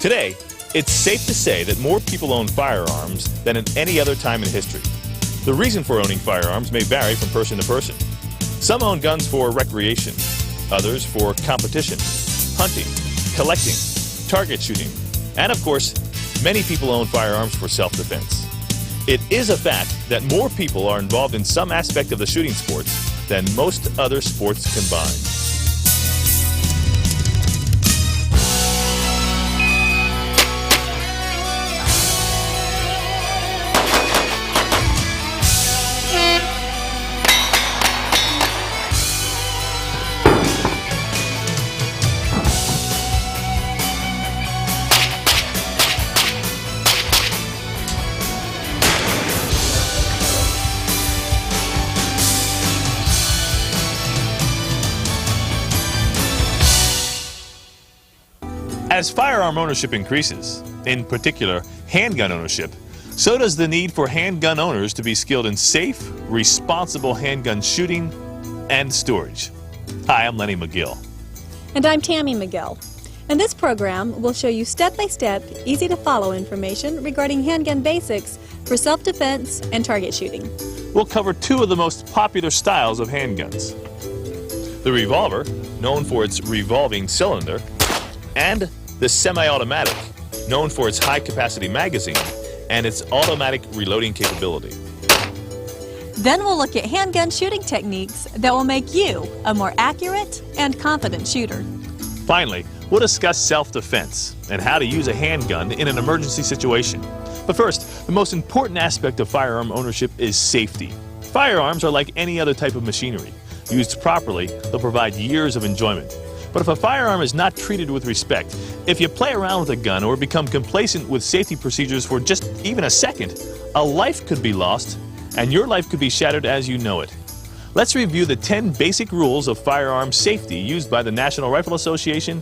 Today, it's safe to say that more people own firearms than at any other time in history. The reason for owning firearms may vary from person to person. Some own guns for recreation, others for competition, hunting, collecting, target shooting, and of course, many people own firearms for self-defense. It is a fact that more people are involved in some aspect of the shooting sports than most other sports combined. As firearm ownership increases, in particular handgun ownership, so does the need for handgun owners to be skilled in safe, responsible handgun shooting and storage. Hi, I'm Lenny McGill. And I'm Tammy McGill. In this program, we'll show you step-by-step, easy-to-follow information regarding handgun basics for self-defense and target shooting. We'll cover two of the most popular styles of handguns. The revolver, known for its revolving cylinder, and the semi-automatic, known for its high-capacity magazine and its automatic reloading capability. Then we'll look at handgun shooting techniques that will make you a more accurate and confident shooter. Finally, we'll discuss self-defense and how to use a handgun in an emergency situation. But first, the most important aspect of firearm ownership is safety. Firearms are like any other type of machinery. Used properly, they'll provide years of enjoyment. But if a firearm is not treated with respect, if you play around with a gun or become complacent with safety procedures for just even a second, a life could be lost and your life could be shattered as you know it. Let's review the 10 basic rules of firearm safety used by the National Rifle Association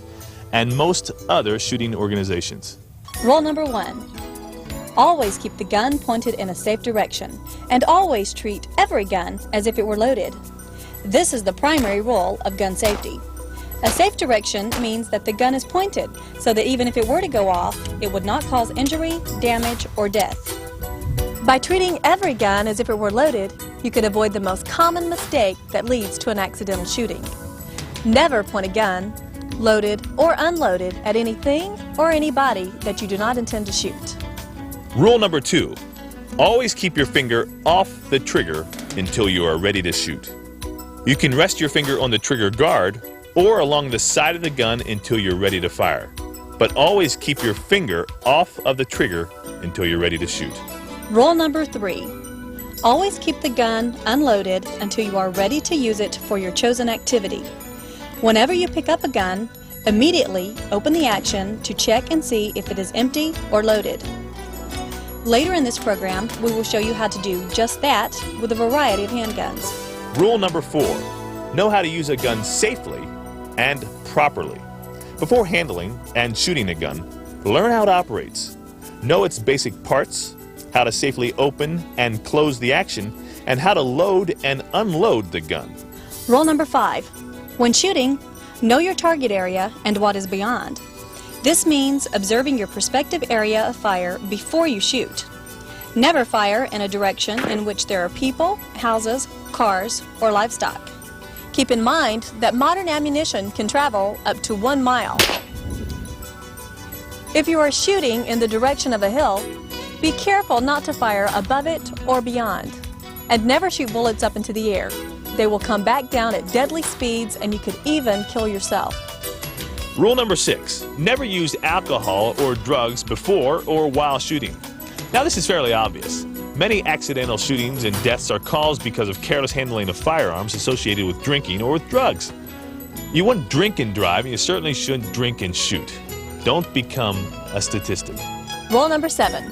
and most other shooting organizations. Rule number 1. Always keep the gun pointed in a safe direction, and always treat every gun as if it were loaded. This is the primary rule of gun safety. A safe direction means that the gun is pointed so that even if it were to go off, it would not cause injury, damage, or death. By treating every gun as if it were loaded, you can avoid the most common mistake that leads to an accidental shooting. Never point a gun, loaded or unloaded, at anything or anybody that you do not intend to shoot. Rule number 2. Always keep your finger off the trigger until you are ready to shoot. You can rest your finger on the trigger guard or along the side of the gun until you're ready to fire. But always keep your finger off of the trigger until you're ready to shoot. Rule number 3. Always keep the gun unloaded until you are ready to use it for your chosen activity. Whenever you pick up a gun, immediately open the action to check and see if it is empty or loaded. Later in this program, we will show you how to do just that with a variety of handguns. Rule number 4. Know how to use a gun safely and properly. Before handling and shooting a gun, learn how it operates. Know its basic parts, how to safely open and close the action, and how to load and unload the gun. Rule number 5. When shooting, know your target area and what is beyond. This means observing your prospective area of fire before you shoot. Never fire in a direction in which there are people, houses, cars, or livestock. Keep in mind that modern ammunition can travel up to 1 mile. If you are shooting in the direction of a hill, be careful not to fire above it or beyond. And never shoot bullets up into the air. They will come back down at deadly speeds and you could even kill yourself. Rule number 6. Never use alcohol or drugs before or while shooting. Now this is fairly obvious. Many accidental shootings and deaths are caused because of careless handling of firearms associated with drinking or with drugs. You wouldn't drink and drive, and you certainly shouldn't drink and shoot. Don't become a statistic. Rule number 7.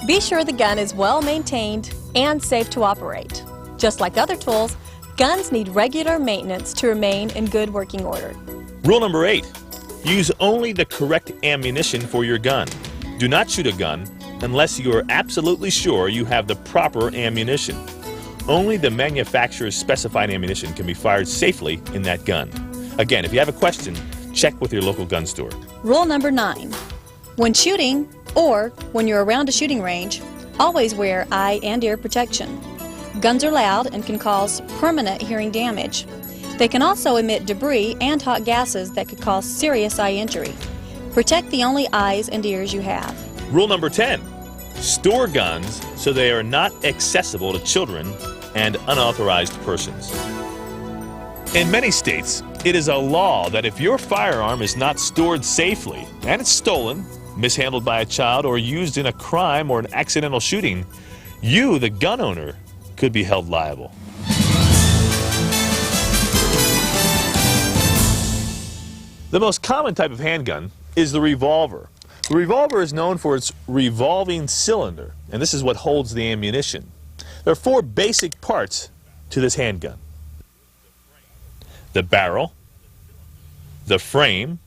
Be sure the gun is well maintained and safe to operate. Just like other tools, guns need regular maintenance to remain in good working order. Rule number 8. Use only the correct ammunition for your gun. Do not shoot a gun unless you are absolutely sure you have the proper ammunition. Only the manufacturer's specified ammunition can be fired safely in that gun. Again, if you have a question, check with your local gun store. Rule number 9. When shooting, or when you're around a shooting range, always wear eye and ear protection. Guns are loud and can cause permanent hearing damage. They can also emit debris and hot gases that could cause serious eye injury. Protect the only eyes and ears you have. Rule number 10. Store guns so they are not accessible to children and unauthorized persons. In many states, it is a law that if your firearm is not stored safely and it's stolen, mishandled by a child, or used in a crime or an accidental shooting, you, the gun owner, could be held liable. The most common type of handgun is the revolver. The revolver is known for its revolving cylinder, and this is what holds the ammunition. There are 4 basic parts to this handgun: the barrel, the frame,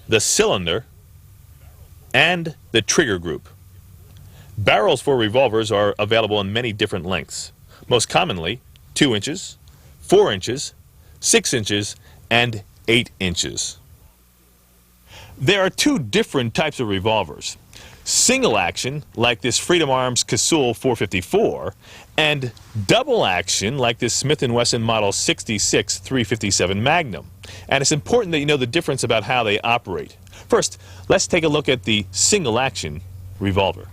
the cylinder, and the trigger group. Barrels for revolvers are available in many different lengths, most commonly 2 inches, 4 inches, 6 inches, and 8 inches. There are 2 different types of revolvers: single action, like this Freedom Arms Casull 454, and double action, like this Smith & Wesson Model 66 357 Magnum. And it's important that you know the difference about how they operate. First, let's take a look at the single action revolver.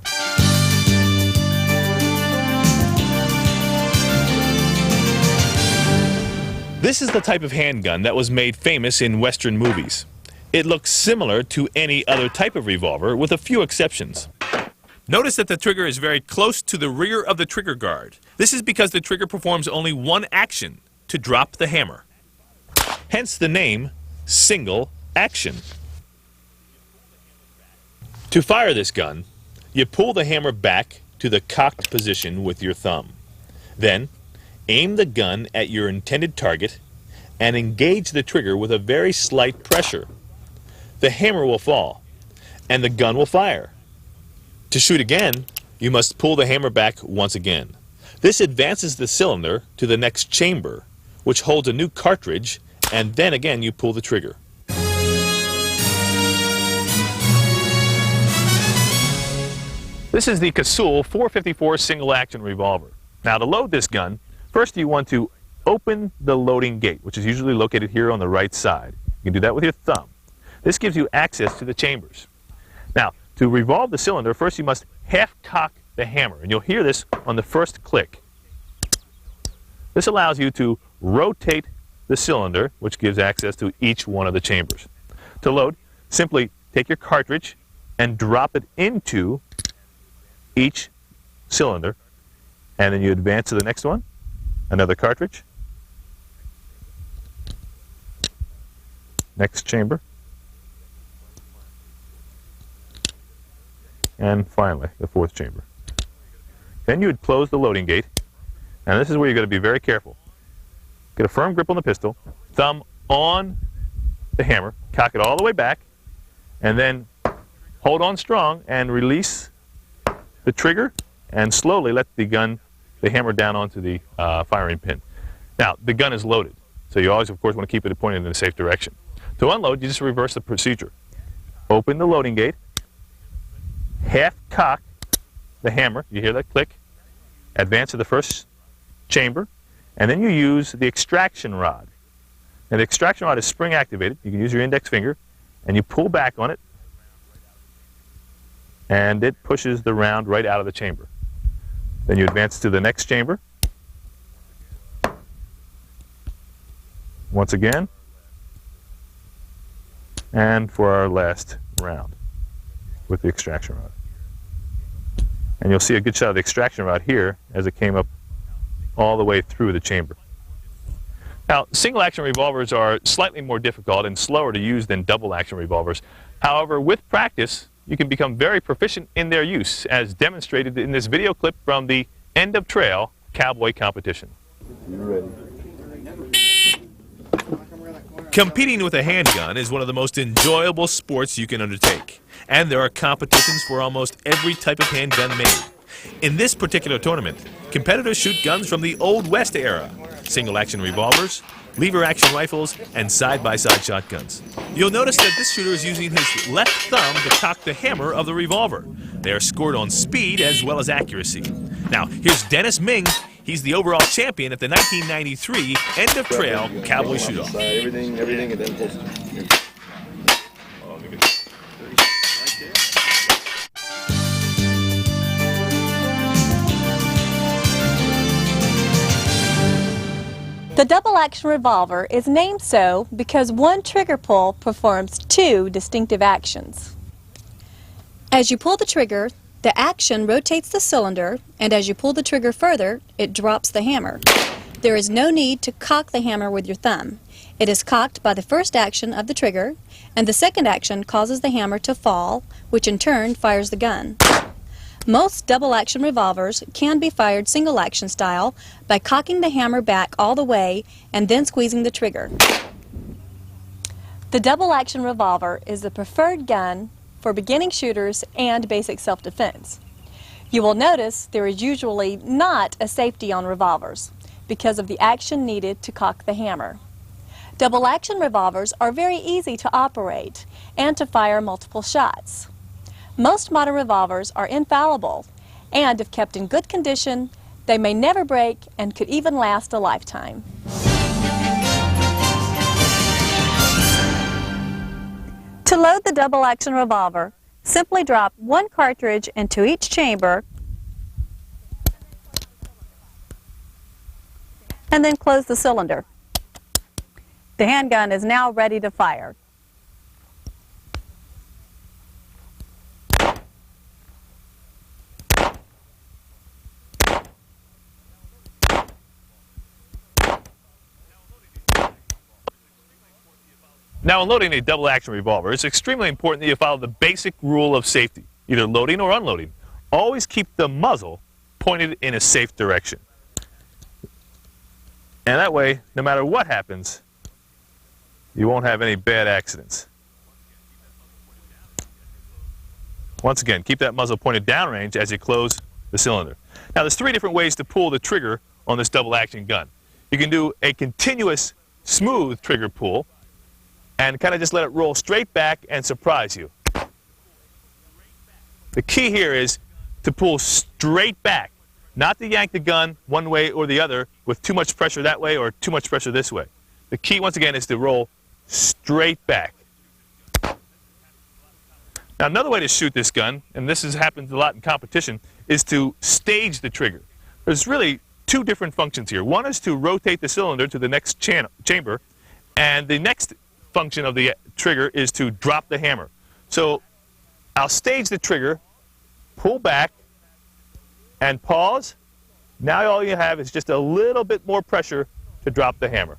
This is the type of handgun that was made famous in Western movies. It looks similar to any other type of revolver, with a few exceptions. Notice that the trigger is very close to the rear of the trigger guard. This is because the trigger performs only one action, to drop the hammer. Hence the name, single action. To fire this gun, you pull the hammer back to the cocked position with your thumb. Then, aim the gun at your intended target and engage the trigger with a very slight pressure. The hammer will fall, and the gun will fire. To shoot again, you must pull the hammer back once again. This advances the cylinder to the next chamber, which holds a new cartridge, and then again you pull the trigger. This is the Casull 454 single action revolver. Now, to load this gun, first you want to open the loading gate, which is usually located here on the right side. You can do that with your thumb. This gives you access to the chambers. Now, to revolve the cylinder, first you must half-cock the hammer, and you'll hear this on the first click. This allows you to rotate the cylinder, which gives access to each one of the chambers. To load, simply take your cartridge and drop it into each cylinder, and then you advance to the next one, another cartridge, next chamber, and finally the 4th chamber. Then you would close the loading gate, and this is where you're going to be very careful. Get a firm grip on the pistol, thumb on the hammer, cock it all the way back, and then hold on strong and release the trigger, and slowly let the hammer down onto the firing pin. Now, the gun is loaded, so you always, of course, want to keep it pointed in a safe direction. To unload, you just reverse the procedure. Open the loading gate, half-cock the hammer, you hear that click, advance to the first chamber, and then you use the extraction rod. Now, the extraction rod is spring-activated. You can use your index finger, and you pull back on it, and it pushes the round right out of the chamber. Then you advance to the next chamber. Once again. And for our last round with the extraction rod. And you'll see a good shot of the extraction rod here as it came up all the way through the chamber. Now, single action revolvers are slightly more difficult and slower to use than double action revolvers. However, with practice, you can become very proficient in their use, as demonstrated in this video clip from the End of Trail Cowboy Competition. You ready? Competing with a handgun is one of the most enjoyable sports you can undertake, and there are competitions for almost every type of handgun made. In this particular tournament, competitors shoot guns from the Old West era, single-action revolvers, lever-action rifles, and side-by-side shotguns. You'll notice that this shooter is using his left thumb to cock the hammer of the revolver. They are scored on speed as well as accuracy. Now, here's Dennis Ming. He's the overall champion at the 1993 End of Trail Cowboy Shoot-Off. Everything, and then holster. The double-action revolver is named so because one trigger pull performs two distinctive actions. As you pull the trigger, the action rotates the cylinder, and as you pull the trigger further, it drops the hammer. There is no need to cock the hammer with your thumb. It is cocked by the first action of the trigger, and the second action causes the hammer to fall, which in turn fires the gun. Most double-action revolvers can be fired single-action style by cocking the hammer back all the way and then squeezing the trigger. The double-action revolver is the preferred gun for beginning shooters and basic self-defense. You will notice there is usually not a safety on revolvers because of the action needed to cock the hammer. Double-action revolvers are very easy to operate and to fire multiple shots. Most modern revolvers are infallible, and if kept in good condition, they may never break and could even last a lifetime. To load the double-action revolver, simply drop one cartridge into each chamber and then close the cylinder. The handgun is now ready to fire. Now, in loading a double-action revolver, it's extremely important that you follow the basic rule of safety, either loading or unloading. Always keep the muzzle pointed in a safe direction. And that way, no matter what happens, you won't have any bad accidents. Once again, keep that muzzle pointed downrange as you close the cylinder. Now, there's three different ways to pull the trigger on this double-action gun. You can do a continuous, smooth trigger pull, and kind of just let it roll straight back and surprise you. The key here is to pull straight back, not to yank the gun one way or the other with too much pressure that way or too much pressure this way. The key, once again, is to roll straight back. Now, another way to shoot this gun, and this happens a lot in competition, is to stage the trigger. There's really two different functions here. One is to rotate the cylinder to the next chamber, and the next function of the trigger is to drop the hammer. So I'll stage the trigger, pull back, and pause. Now all you have is just a little bit more pressure to drop the hammer.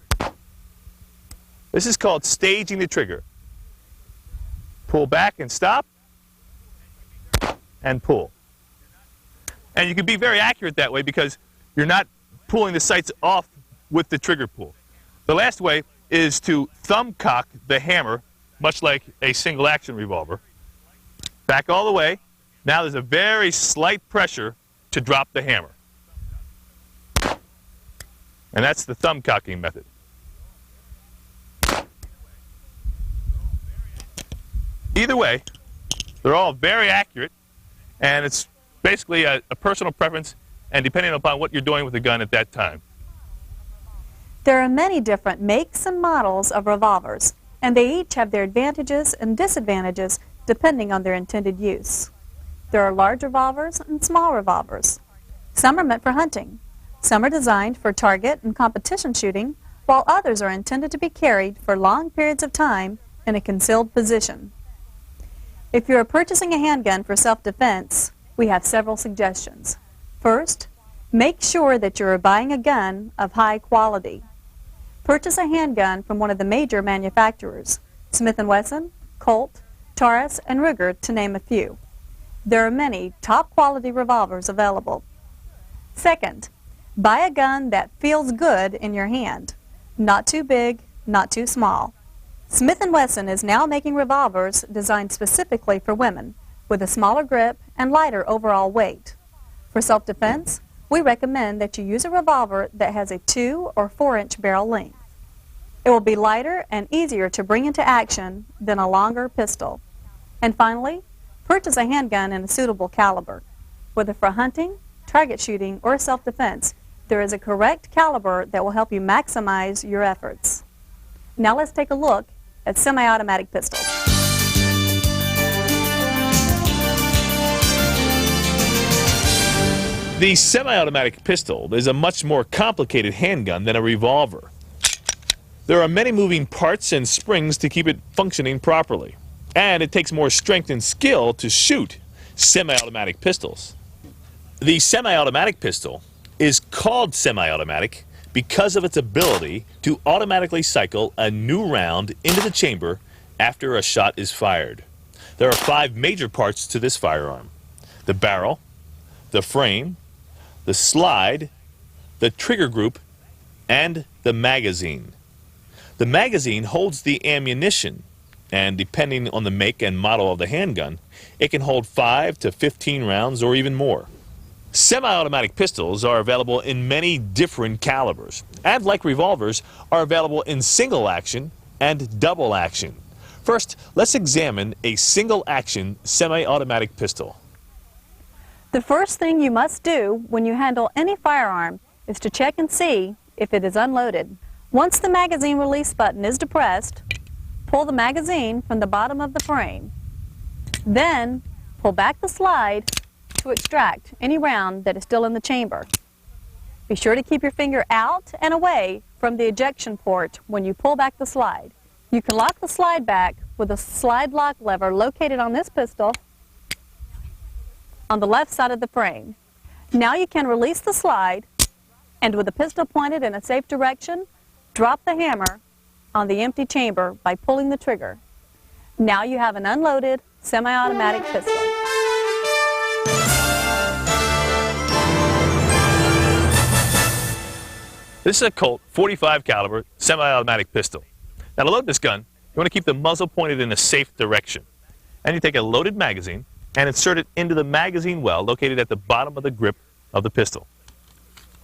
This is called staging the trigger. Pull back and stop, and pull. And you can be very accurate that way because you're not pulling the sights off with the trigger pull. The last way is to thumb cock the hammer, much like a single action revolver. Back all the way. Now there's a very slight pressure to drop the hammer. And that's the thumb cocking method. Either way, they're all very accurate, and it's basically a personal preference and depending upon what you're doing with the gun at that time. There are many different makes and models of revolvers, and they each have their advantages and disadvantages depending on their intended use. There are large revolvers and small revolvers. Some are meant for hunting. Some are designed for target and competition shooting, while others are intended to be carried for long periods of time in a concealed position. If you are purchasing a handgun for self-defense, we have several suggestions. First, make sure that you are buying a gun of high quality. Purchase a handgun from one of the major manufacturers, Smith & Wesson, Colt, Taurus, and Ruger, to name a few. There are many top-quality revolvers available. Second, buy a gun that feels good in your hand. Not too big, not too small. Smith & Wesson is now making revolvers designed specifically for women, with a smaller grip and lighter overall weight. For self-defense, we recommend that you use a revolver that has a 2 or 4 inch barrel length. It will be lighter and easier to bring into action than a longer pistol. And finally, purchase a handgun in a suitable caliber. Whether for hunting, target shooting, or self-defense, there is a correct caliber that will help you maximize your efforts. Now let's take a look at semi-automatic pistols. The semi-automatic pistol is a much more complicated handgun than a revolver. There are many moving parts and springs to keep it functioning properly, and it takes more strength and skill to shoot semi-automatic pistols. The semi-automatic pistol is called semi-automatic because of its ability to automatically cycle a new round into the chamber after a shot is fired. There are 5 major parts to this firearm: the barrel, the frame, the slide, the trigger group, and the magazine. The magazine holds the ammunition, and depending on the make and model of the handgun, it can hold 5 to 15 rounds or even more. Semi-automatic pistols are available in many different calibers, and like revolvers, are available in single action and double action. First, let's examine a single action semi-automatic pistol. The first thing you must do when you handle any firearm is to check and see if it is unloaded. Once the magazine release button is depressed, pull the magazine from the bottom of the frame. Then, pull back the slide to extract any round that is still in the chamber. Be sure to keep your finger out and away from the ejection port when you pull back the slide. You can lock the slide back with a slide lock lever located on this pistol on the left side of the frame. Now you can release the slide, and with the pistol pointed in a safe direction, drop the hammer on the empty chamber by pulling the trigger. Now you have an unloaded semi-automatic pistol. This is a Colt .45 caliber semi-automatic pistol. Now to load this gun, you want to keep the muzzle pointed in a safe direction. And you take a loaded magazine and insert it into the magazine well located at the bottom of the grip of the pistol.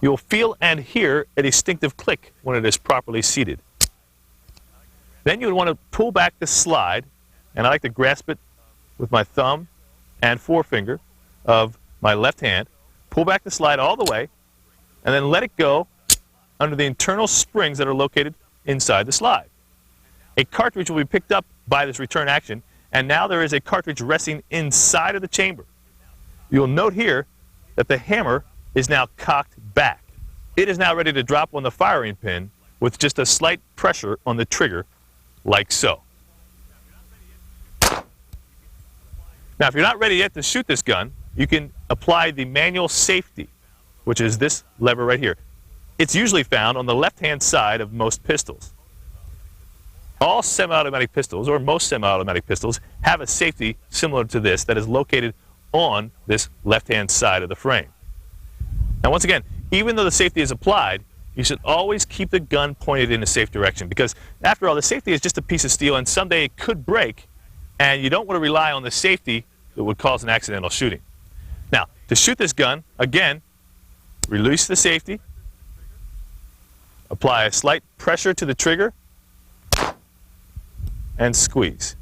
You will feel and hear a distinctive click when it is properly seated. Then you would want to pull back the slide, and I like to grasp it with my thumb and forefinger of my left hand. Pull back the slide all the way, and then let it go under the internal springs that are located inside the slide. A cartridge will be picked up by this return action, and now there is a cartridge resting inside of the chamber. You'll note here that the hammer is now cocked back. It is now ready to drop on the firing pin with just a slight pressure on the trigger, like so. Now, if you're not ready yet to shoot this gun, you can apply the manual safety, which is this lever right here. It's usually found on the left-hand side of most pistols. All semi-automatic pistols, or most semi-automatic pistols, have a safety similar to this that is located on this left-hand side of the frame. Now, once again, even though the safety is applied, you should always keep the gun pointed in a safe direction, because after all, the safety is just a piece of steel and someday it could break, and you don't want to rely on the safety that would cause an accidental shooting. Now, to shoot this gun, again, release the safety, apply a slight pressure to the trigger, and squeeze.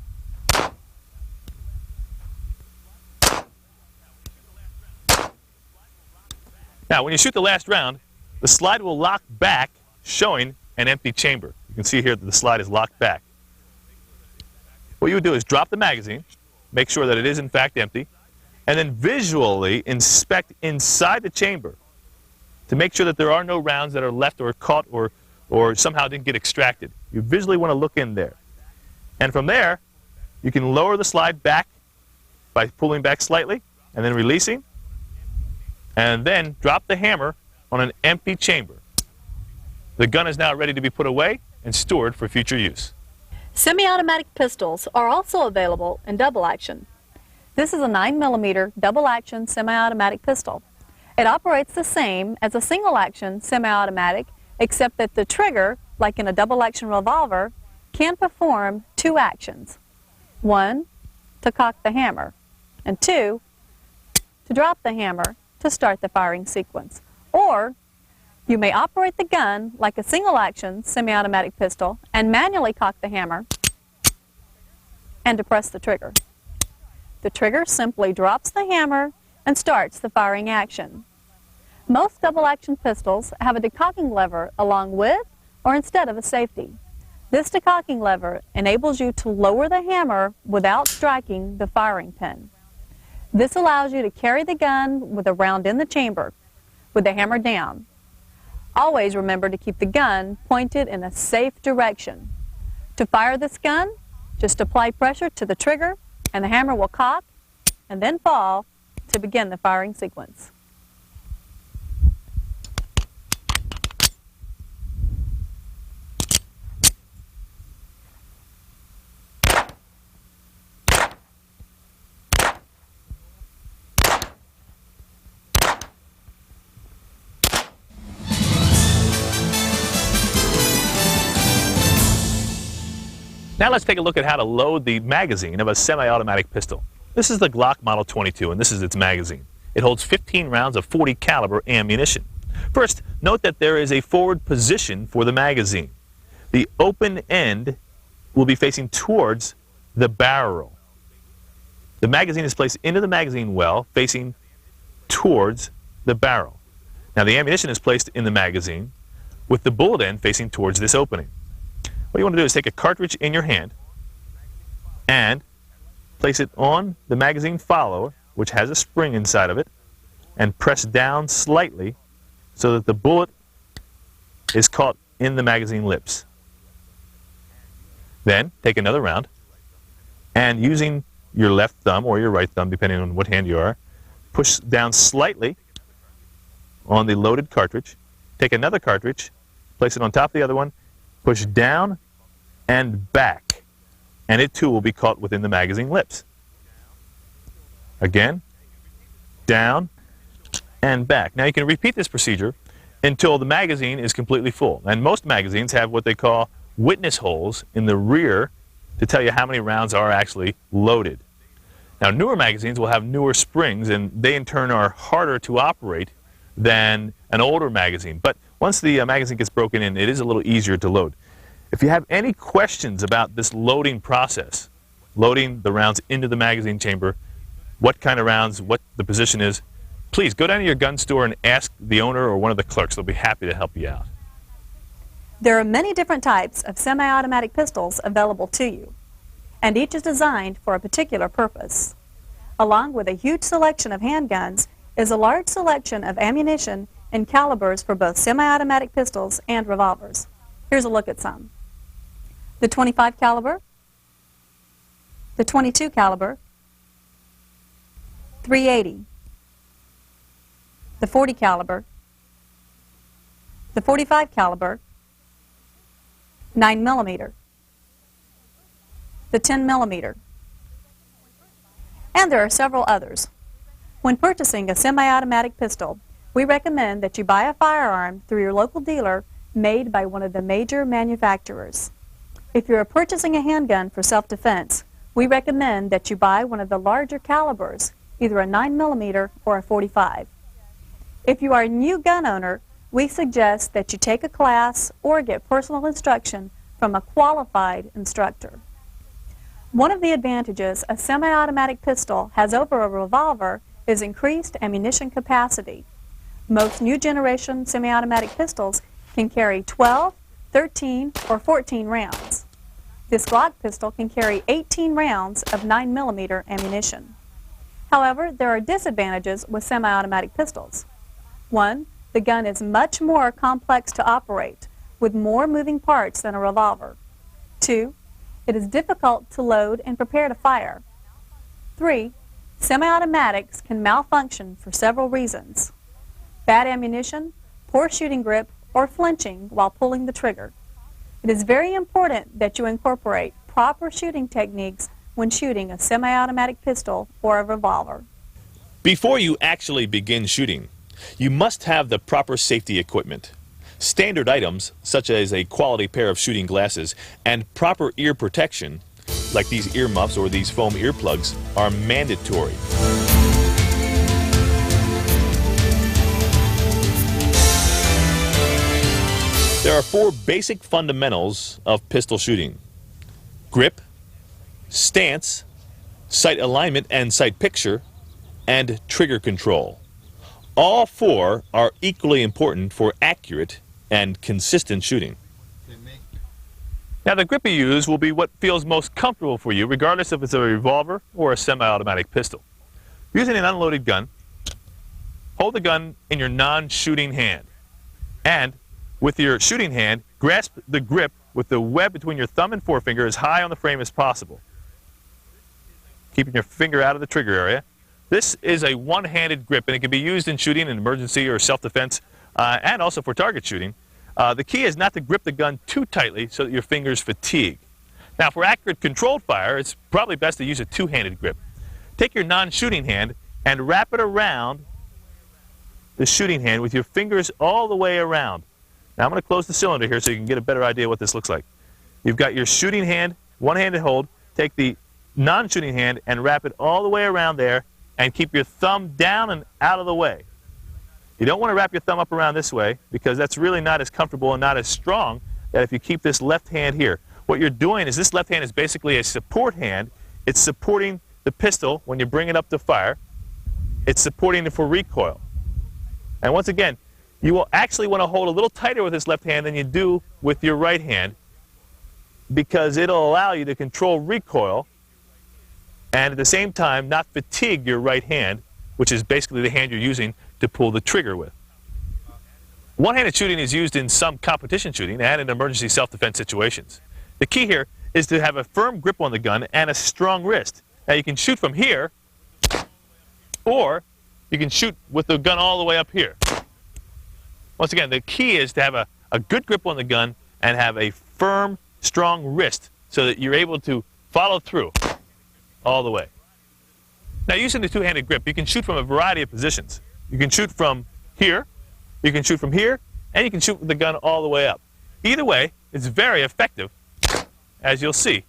Now, when you shoot the last round, the slide will lock back, showing an empty chamber. You can see here that the slide is locked back. What you would do is drop the magazine, make sure that it is in fact empty, and then visually inspect inside the chamber to make sure that there are no rounds that are left or caught or somehow didn't get extracted. You visually want to look in there. And from there, you can lower the slide back by pulling back slightly and then releasing, and then drop the hammer on an empty chamber. The gun is now ready to be put away and stored for future use. Semi-automatic pistols are also available in double action. This is a 9mm double-action semi-automatic pistol. It operates the same as a single-action semi-automatic, except that the trigger, like in a double-action revolver, can perform 2 actions. 1, to cock the hammer, and 2, to drop the hammer to start the firing sequence. Or, You may operate the gun like a single-action semi-automatic pistol and manually cock the hammer and depress the trigger. The trigger simply drops the hammer and starts the firing action. Most double-action pistols have a decocking lever along with or instead of a safety. This decocking lever enables you to lower the hammer without striking the firing pin. This allows you to carry the gun with a round in the chamber, with the hammer down. Always remember to keep the gun pointed in a safe direction. To fire this gun, just apply pressure to the trigger and the hammer will cock and then fall to begin the firing sequence. Now let's take a look at how to load the magazine of a semi-automatic pistol. This is the Glock Model 22 and this is its magazine. It holds 15 rounds of .40 caliber ammunition. First, note that there is a forward position for the magazine. The open end will be facing towards the barrel. The magazine is placed into the magazine well facing towards the barrel. Now the ammunition is placed in the magazine with the bullet end facing towards this opening. What you want to do is take a cartridge in your hand and place it on the magazine follower, which has a spring inside of it, and press down slightly so that the bullet is caught in the magazine lips. Then take another round and using your left thumb or your right thumb, depending on what hand you are, push down slightly on the loaded cartridge. Take another cartridge, place it on top of the other one, push down and back, and it too will be caught within the magazine lips. Again, down and back. Now you can repeat this procedure until the magazine is completely full. And most magazines have what they call witness holes in the rear to tell you how many rounds are actually loaded. Now newer magazines will have newer springs, and they in turn are harder to operate than an older magazine. But once the magazine gets broken in, it is a little easier to load. If you have any questions about this loading process, loading the rounds into the magazine chamber, what kind of rounds, what the position is, please go down to your gun store and ask the owner or one of the clerks. They'll be happy to help you out. There are many different types of semi-automatic pistols available to you, and each is designed for a particular purpose. Along with a huge selection of handguns is a large selection of ammunition and calibers for both semi-automatic pistols and revolvers. Here's a look at some. The 25 caliber, the 22 caliber, .380, the 40 caliber, the 45 caliber, 9 millimeter, the 10 millimeter, and there are several others. When purchasing a semi-automatic pistol, we recommend that you buy a firearm through your local dealer made by one of the major manufacturers. If you are purchasing a handgun for self-defense, we recommend that you buy one of the larger calibers, either a 9 millimeter or a 45. If you are a new gun owner, we suggest that you take a class or get personal instruction from a qualified instructor. One of the advantages a semi-automatic pistol has over a revolver is increased ammunition capacity. Most new generation semi-automatic pistols can carry 12, 13, or 14 rounds. This Glock pistol can carry 18 rounds of 9 millimeter ammunition. However, there are disadvantages with semi-automatic pistols. One, the gun is much more complex to operate, with more moving parts than a revolver. Two, it is difficult to load and prepare to fire. Three, semi-automatics can malfunction for several reasons: bad ammunition, poor shooting grip, or flinching while pulling the trigger. It is very important that you incorporate proper shooting techniques when shooting a semi-automatic pistol or a revolver. Before you actually begin shooting, you must have the proper safety equipment. Standard items, such as a quality pair of shooting glasses and proper ear protection, like these earmuffs or these foam earplugs, are mandatory. There are four basic fundamentals of pistol shooting: grip, stance, sight alignment and sight picture, and trigger control. All four are equally important for accurate and consistent shooting. Now, the grip you use will be what feels most comfortable for you, regardless if it's a revolver or a semi-automatic pistol. Using an unloaded gun, hold the gun in your non-shooting hand, and with your shooting hand, grasp the grip with the web between your thumb and forefinger as high on the frame as possible, keeping your finger out of the trigger area. This is a one-handed grip, and it can be used in shooting in emergency or self-defense, and also for target shooting. The key is not to grip the gun too tightly so that your fingers fatigue. Now, for accurate controlled fire, it's probably best to use a two-handed grip. Take your non-shooting hand and wrap it around the shooting hand with your fingers all the way around. Now, I'm going to close the cylinder here so you can get a better idea what this looks like. You've got your shooting hand, one-handed hold. Take the non-shooting hand and wrap it all the way around there and keep your thumb down and out of the way. You don't want to wrap your thumb up around this way because that's really not as comfortable and not as strong that if you keep this left hand here. What you're doing is this left hand is basically a support hand. It's supporting the pistol when you bring it up to fire. It's supporting it for recoil. And once again, you will actually want to hold a little tighter with this left hand than you do with your right hand because it'll allow you to control recoil and at the same time not fatigue your right hand, which is basically the hand you're using to pull the trigger with. One-handed shooting is used in some competition shooting and in emergency self-defense situations. The key here is to have a firm grip on the gun and a strong wrist. Now, you can shoot from here, or you can shoot with the gun all the way up here. Once again, the key is to have a good grip on the gun and have a firm, strong wrist so that you're able to follow through all the way. Now, using the two-handed grip, you can shoot from a variety of positions. You can shoot from here, you can shoot from here, and you can shoot with the gun all the way up. Either way, it's very effective, as you'll see,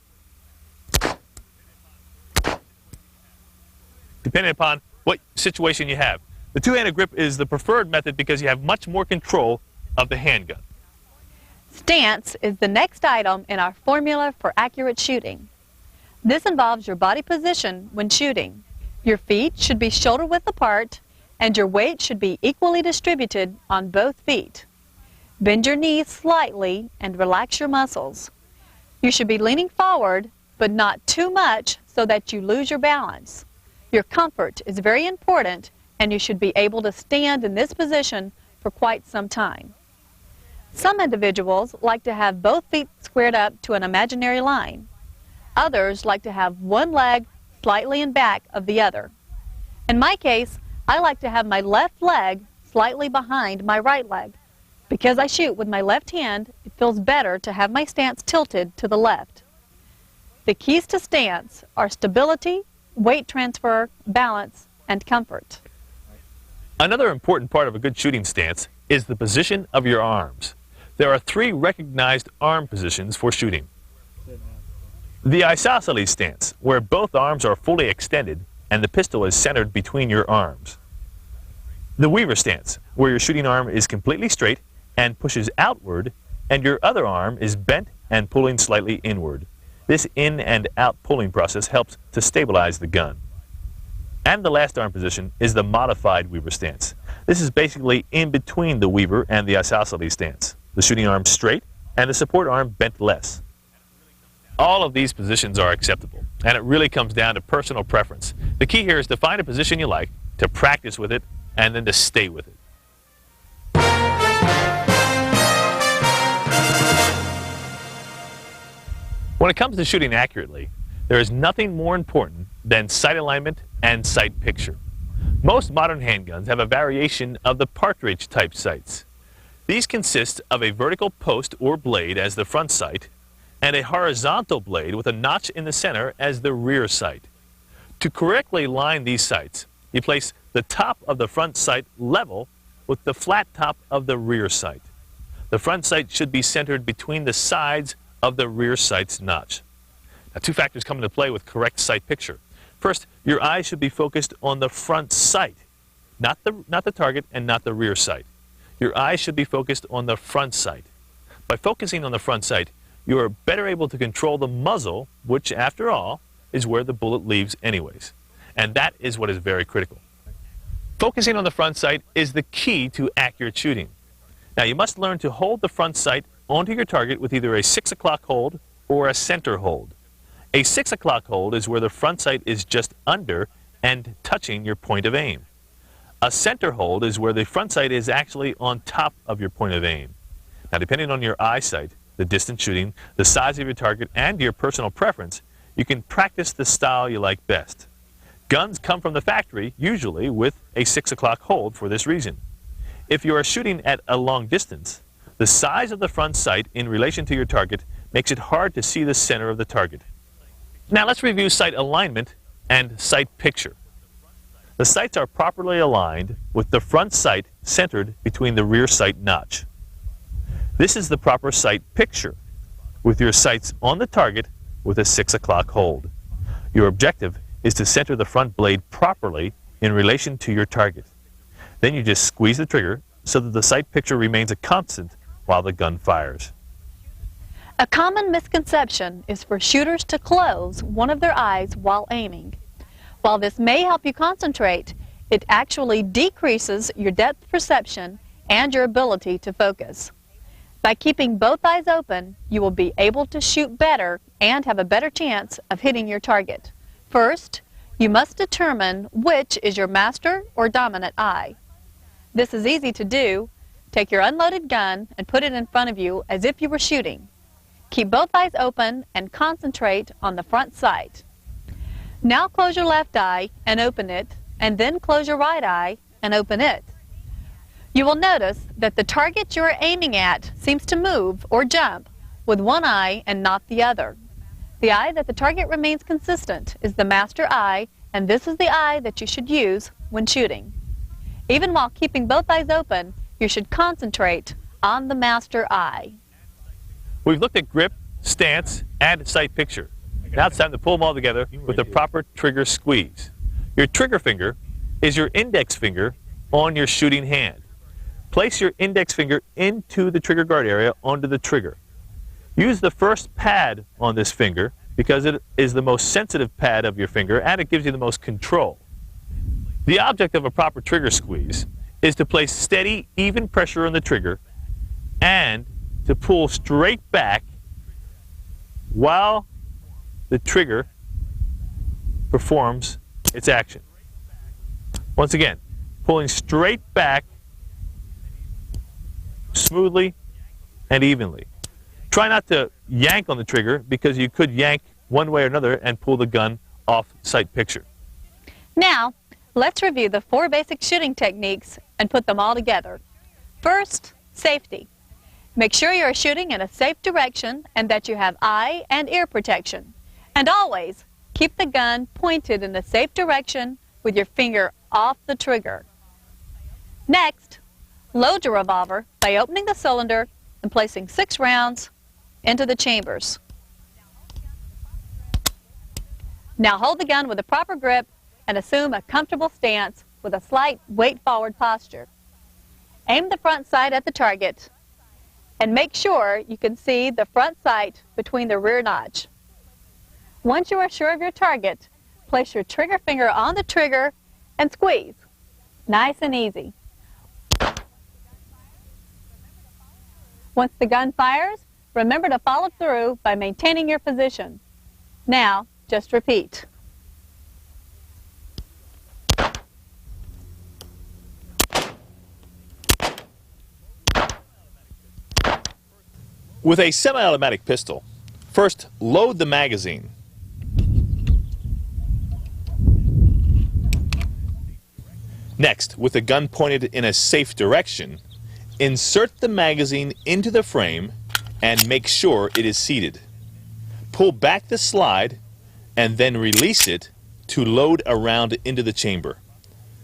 depending upon what situation you have. The two-handed grip is the preferred method because you have much more control of the handgun. Stance is the next item in our formula for accurate shooting. This involves your body position when shooting. Your feet should be shoulder-width apart, and your weight should be equally distributed on both feet. Bend your knees slightly and relax your muscles. You should be leaning forward, but not too much so that you lose your balance. Your comfort is very important, and you should be able to stand in this position for quite some time. Some individuals like to have both feet squared up to an imaginary line. Others like to have one leg slightly in back of the other. In my case, I like to have my left leg slightly behind my right leg. Because I shoot with my left hand, it feels better to have my stance tilted to the left. The keys to stance are stability, weight transfer, balance, and comfort. Another important part of a good shooting stance is the position of your arms. There are three recognized arm positions for shooting. The isosceles stance, where both arms are fully extended and the pistol is centered between your arms. The Weaver stance, where your shooting arm is completely straight and pushes outward, and your other arm is bent and pulling slightly inward. This in and out pulling process helps to stabilize the gun. And the last arm position is the modified Weaver stance. This is basically in between the Weaver and the isosceles stance. The shooting arm straight and the support arm bent less. All of these positions are acceptable, and it really comes down to personal preference. The key here is to find a position you like, to practice with it, and then to stay with it. When it comes to shooting accurately, there is nothing more important than sight alignment and sight picture. Most modern handguns have a variation of the partridge type sights. These consist of a vertical post or blade as the front sight and a horizontal blade with a notch in the center as the rear sight. To correctly line these sights, you place the top of the front sight level with the flat top of the rear sight. The front sight should be centered between the sides of the rear sight's notch. Now, two factors come into play with correct sight picture. First, your eyes should be focused on the front sight, not the target and not the rear sight. Your eyes should be focused on the front sight. By focusing on the front sight, you are better able to control the muzzle, which, after all, is where the bullet leaves anyways. And that is what is very critical. Focusing on the front sight is the key to accurate shooting. Now, you must learn to hold the front sight onto your target with either a 6 o'clock hold or a center hold. A 6 o'clock hold is where the front sight is just under and touching your point of aim. A center hold is where the front sight is actually on top of your point of aim. Now, depending on your eyesight, the distance shooting, the size of your target, and your personal preference, you can practice the style you like best. Guns come from the factory, usually with a 6 o'clock hold for this reason. If you are shooting at a long distance, the size of the front sight in relation to your target makes it hard to see the center of the target. Now let's review sight alignment and sight picture. The sights are properly aligned with the front sight centered between the rear sight notch. This is the proper sight picture, with your sights on the target with a 6 o'clock hold. Your objective is to center the front blade properly in relation to your target. Then you just squeeze the trigger so that the sight picture remains a constant while the gun fires. A common misconception is for shooters to close one of their eyes while aiming. While this may help you concentrate, it actually decreases your depth perception and your ability to focus. By keeping both eyes open, you will be able to shoot better and have a better chance of hitting your target. First, you must determine which is your master or dominant eye. This is easy to do. Take your unloaded gun and put it in front of you as if you were shooting. Keep both eyes open and concentrate on the front sight. Now close your left eye and open it, and then close your right eye and open it. You will notice that the target you are aiming at seems to move or jump with one eye and not the other. The eye that the target remains consistent is the master eye, and this is the eye that you should use when shooting. Even while keeping both eyes open, you should concentrate on the master eye. We've looked at grip, stance, and sight picture. Now it's time to pull them all together with the proper trigger squeeze. Your trigger finger is your index finger on your shooting hand. Place your index finger into the trigger guard area onto the trigger. Use the first pad on this finger because it is the most sensitive pad of your finger and it gives you the most control. The object of a proper trigger squeeze is to place steady, even pressure on the trigger and to pull straight back while the trigger performs its action. Once again, pulling straight back smoothly and evenly. Try not to yank on the trigger because you could yank one way or another and pull the gun off sight picture. Now, let's review the 4 basic shooting techniques and put them all together. First, safety. Make sure you are shooting in a safe direction and that you have eye and ear protection. And always keep the gun pointed in a safe direction with your finger off the trigger. Next, load your revolver by opening the cylinder and placing 6 rounds into the chambers. Now hold the gun with a proper grip and assume a comfortable stance with a slight weight-forward posture. Aim the front sight at the target and make sure you can see the front sight between the rear notch. Once you are sure of your target, place your trigger finger on the trigger and squeeze. Nice and easy. Once the gun fires, remember to follow through by maintaining your position. Now, just repeat. With a semi-automatic pistol, first load the magazine. Next, with the gun pointed in a safe direction, insert the magazine into the frame and make sure it is seated. Pull back the slide and then release it to load around into the chamber.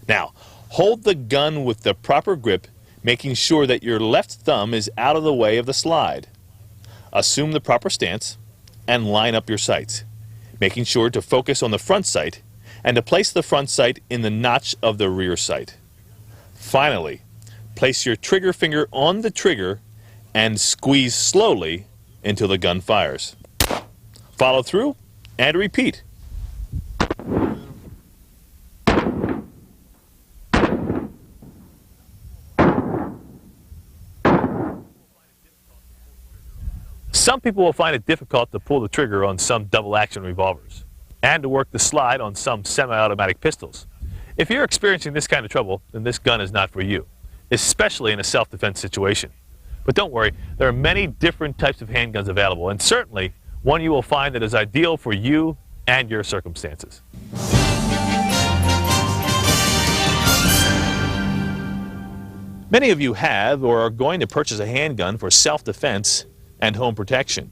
Now, hold the gun with the proper grip, making sure that your left thumb is out of the way of the slide. Assume the proper stance and line up your sights, making sure to focus on the front sight and to place the front sight in the notch of the rear sight. Finally, place your trigger finger on the trigger and squeeze slowly until the gun fires. Follow through and repeat. Some people will find it difficult to pull the trigger on some double-action revolvers and to work the slide on some semi-automatic pistols. If you're experiencing this kind of trouble, then this gun is not for you, especially in a self-defense situation. But don't worry, there are many different types of handguns available, and certainly one you will find that is ideal for you and your circumstances. Many of you have or are going to purchase a handgun for self-defense and home protection.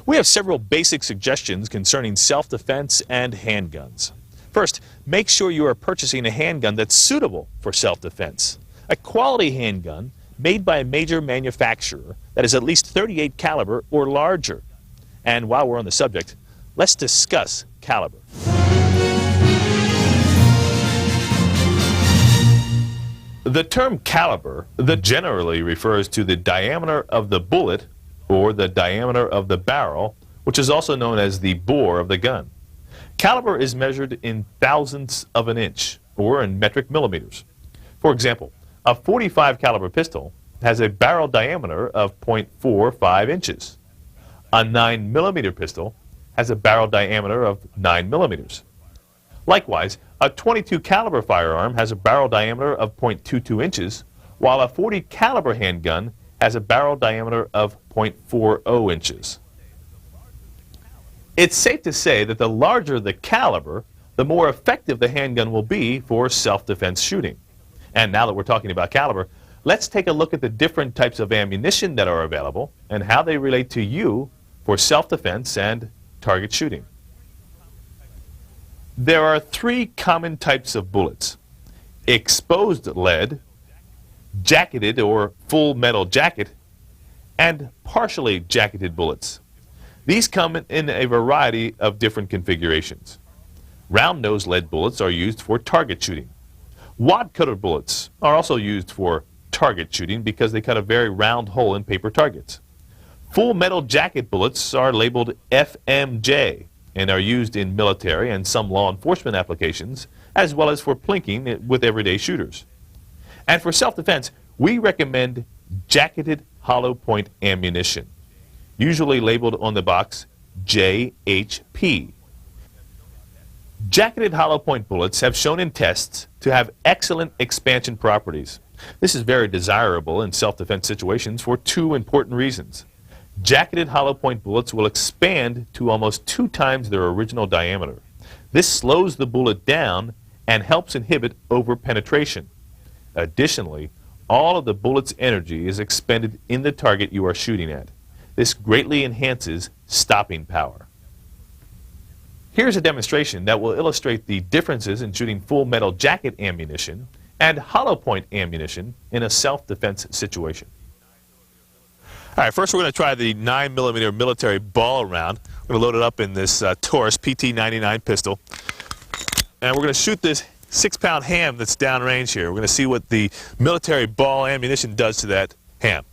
We have several basic suggestions concerning self-defense and handguns. First, make sure you are purchasing a handgun that's suitable for self-defense. A quality handgun made by a major manufacturer that is at least .38 caliber or larger. And while we're on the subject, let's discuss caliber. The term caliber that generally refers to the diameter of the bullet or the diameter of the barrel, which is also known as the bore of the gun. Caliber is measured in thousandths of an inch, or in metric millimeters. For example, a .45 caliber pistol has a barrel diameter of 0.45 inches. A 9mm pistol has a barrel diameter of 9 millimeters. Likewise, a .22 caliber firearm has a barrel diameter of 0.22 inches, while a .40 caliber handgun has a barrel diameter of 0.40 inches. It's safe to say that the larger the caliber, the more effective the handgun will be for self-defense shooting. And now that we're talking about caliber, let's take a look at the different types of ammunition that are available and how they relate to you for self-defense and target shooting. There are three common types of bullets: exposed lead, jacketed or full metal jacket, and partially jacketed bullets. These come in a variety of different configurations. Round-nosed lead bullets are used for target shooting. Wad-cutter bullets are also used for target shooting because they cut a very round hole in paper targets. Full metal jacket bullets are labeled FMJ and are used in military and some law enforcement applications, as well as for plinking with everyday shooters. And for self-defense, we recommend jacketed hollow point ammunition, usually labeled on the box JHP. Jacketed hollow point bullets have shown in tests to have excellent expansion properties. This is very desirable in self-defense situations for two important reasons. Jacketed hollow point bullets will expand to almost 2 times their original diameter. This slows the bullet down and helps inhibit overpenetration. Additionally, all of the bullet's energy is expended in the target you are shooting at. This greatly enhances stopping power. Here's a demonstration that will illustrate the differences in shooting full metal jacket ammunition and hollow point ammunition in a self-defense situation. All right, first we're going to try the 9mm military ball round. We're going to load it up in this Taurus PT99 pistol. And we're going to shoot this 6-pound ham that's downrange here. We're going to see what the military ball ammunition does to that ham.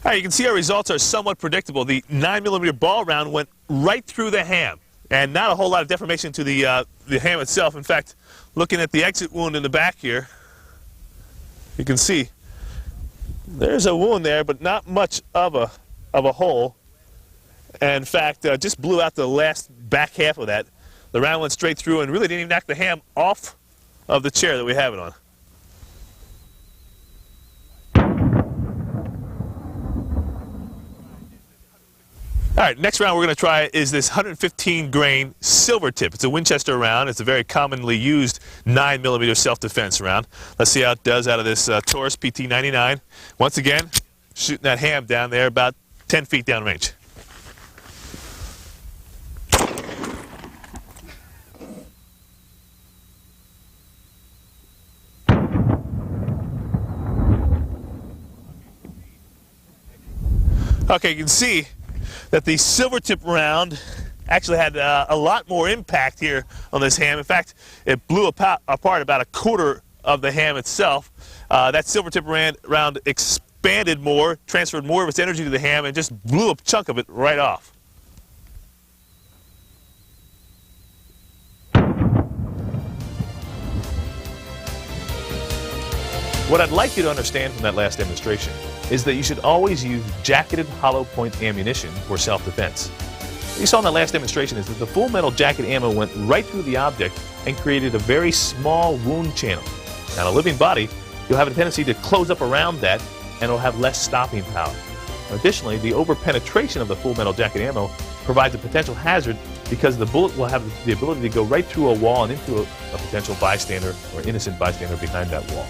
All right, you can see our results are somewhat predictable. The 9mm ball round went right through the ham, and not a whole lot of deformation to the ham itself. In fact, looking at the exit wound in the back here, you can see there's a wound there, but not much of a hole. And in fact, just blew out the last back half of that. The round went straight through and really didn't even knock the ham off of the chair that we have it on. All right, next round we're going to try is this 115 grain silver tip. It's a Winchester round. It's a very commonly used 9mm self-defense round. Let's see how it does out of this Taurus PT99. Once again, shooting that ham down there about 10 feet downrange. Okay, you can see that the silver tip round actually had a lot more impact here on this ham. In fact, it blew apart about a quarter of the ham itself. That silver tip round expanded more, transferred more of its energy to the ham, and just blew a chunk of it right off. What I'd like you to understand from that last demonstration is that you should always use jacketed hollow point ammunition for self-defense. What you saw in that last demonstration is that the full metal jacket ammo went right through the object and created a very small wound channel. Now, in a living body, you'll have a tendency to close up around that, and it'll have less stopping power. Additionally, the over-penetration of the full metal jacket ammo provides a potential hazard because the bullet will have the ability to go right through a wall and into a potential bystander or innocent bystander behind that wall.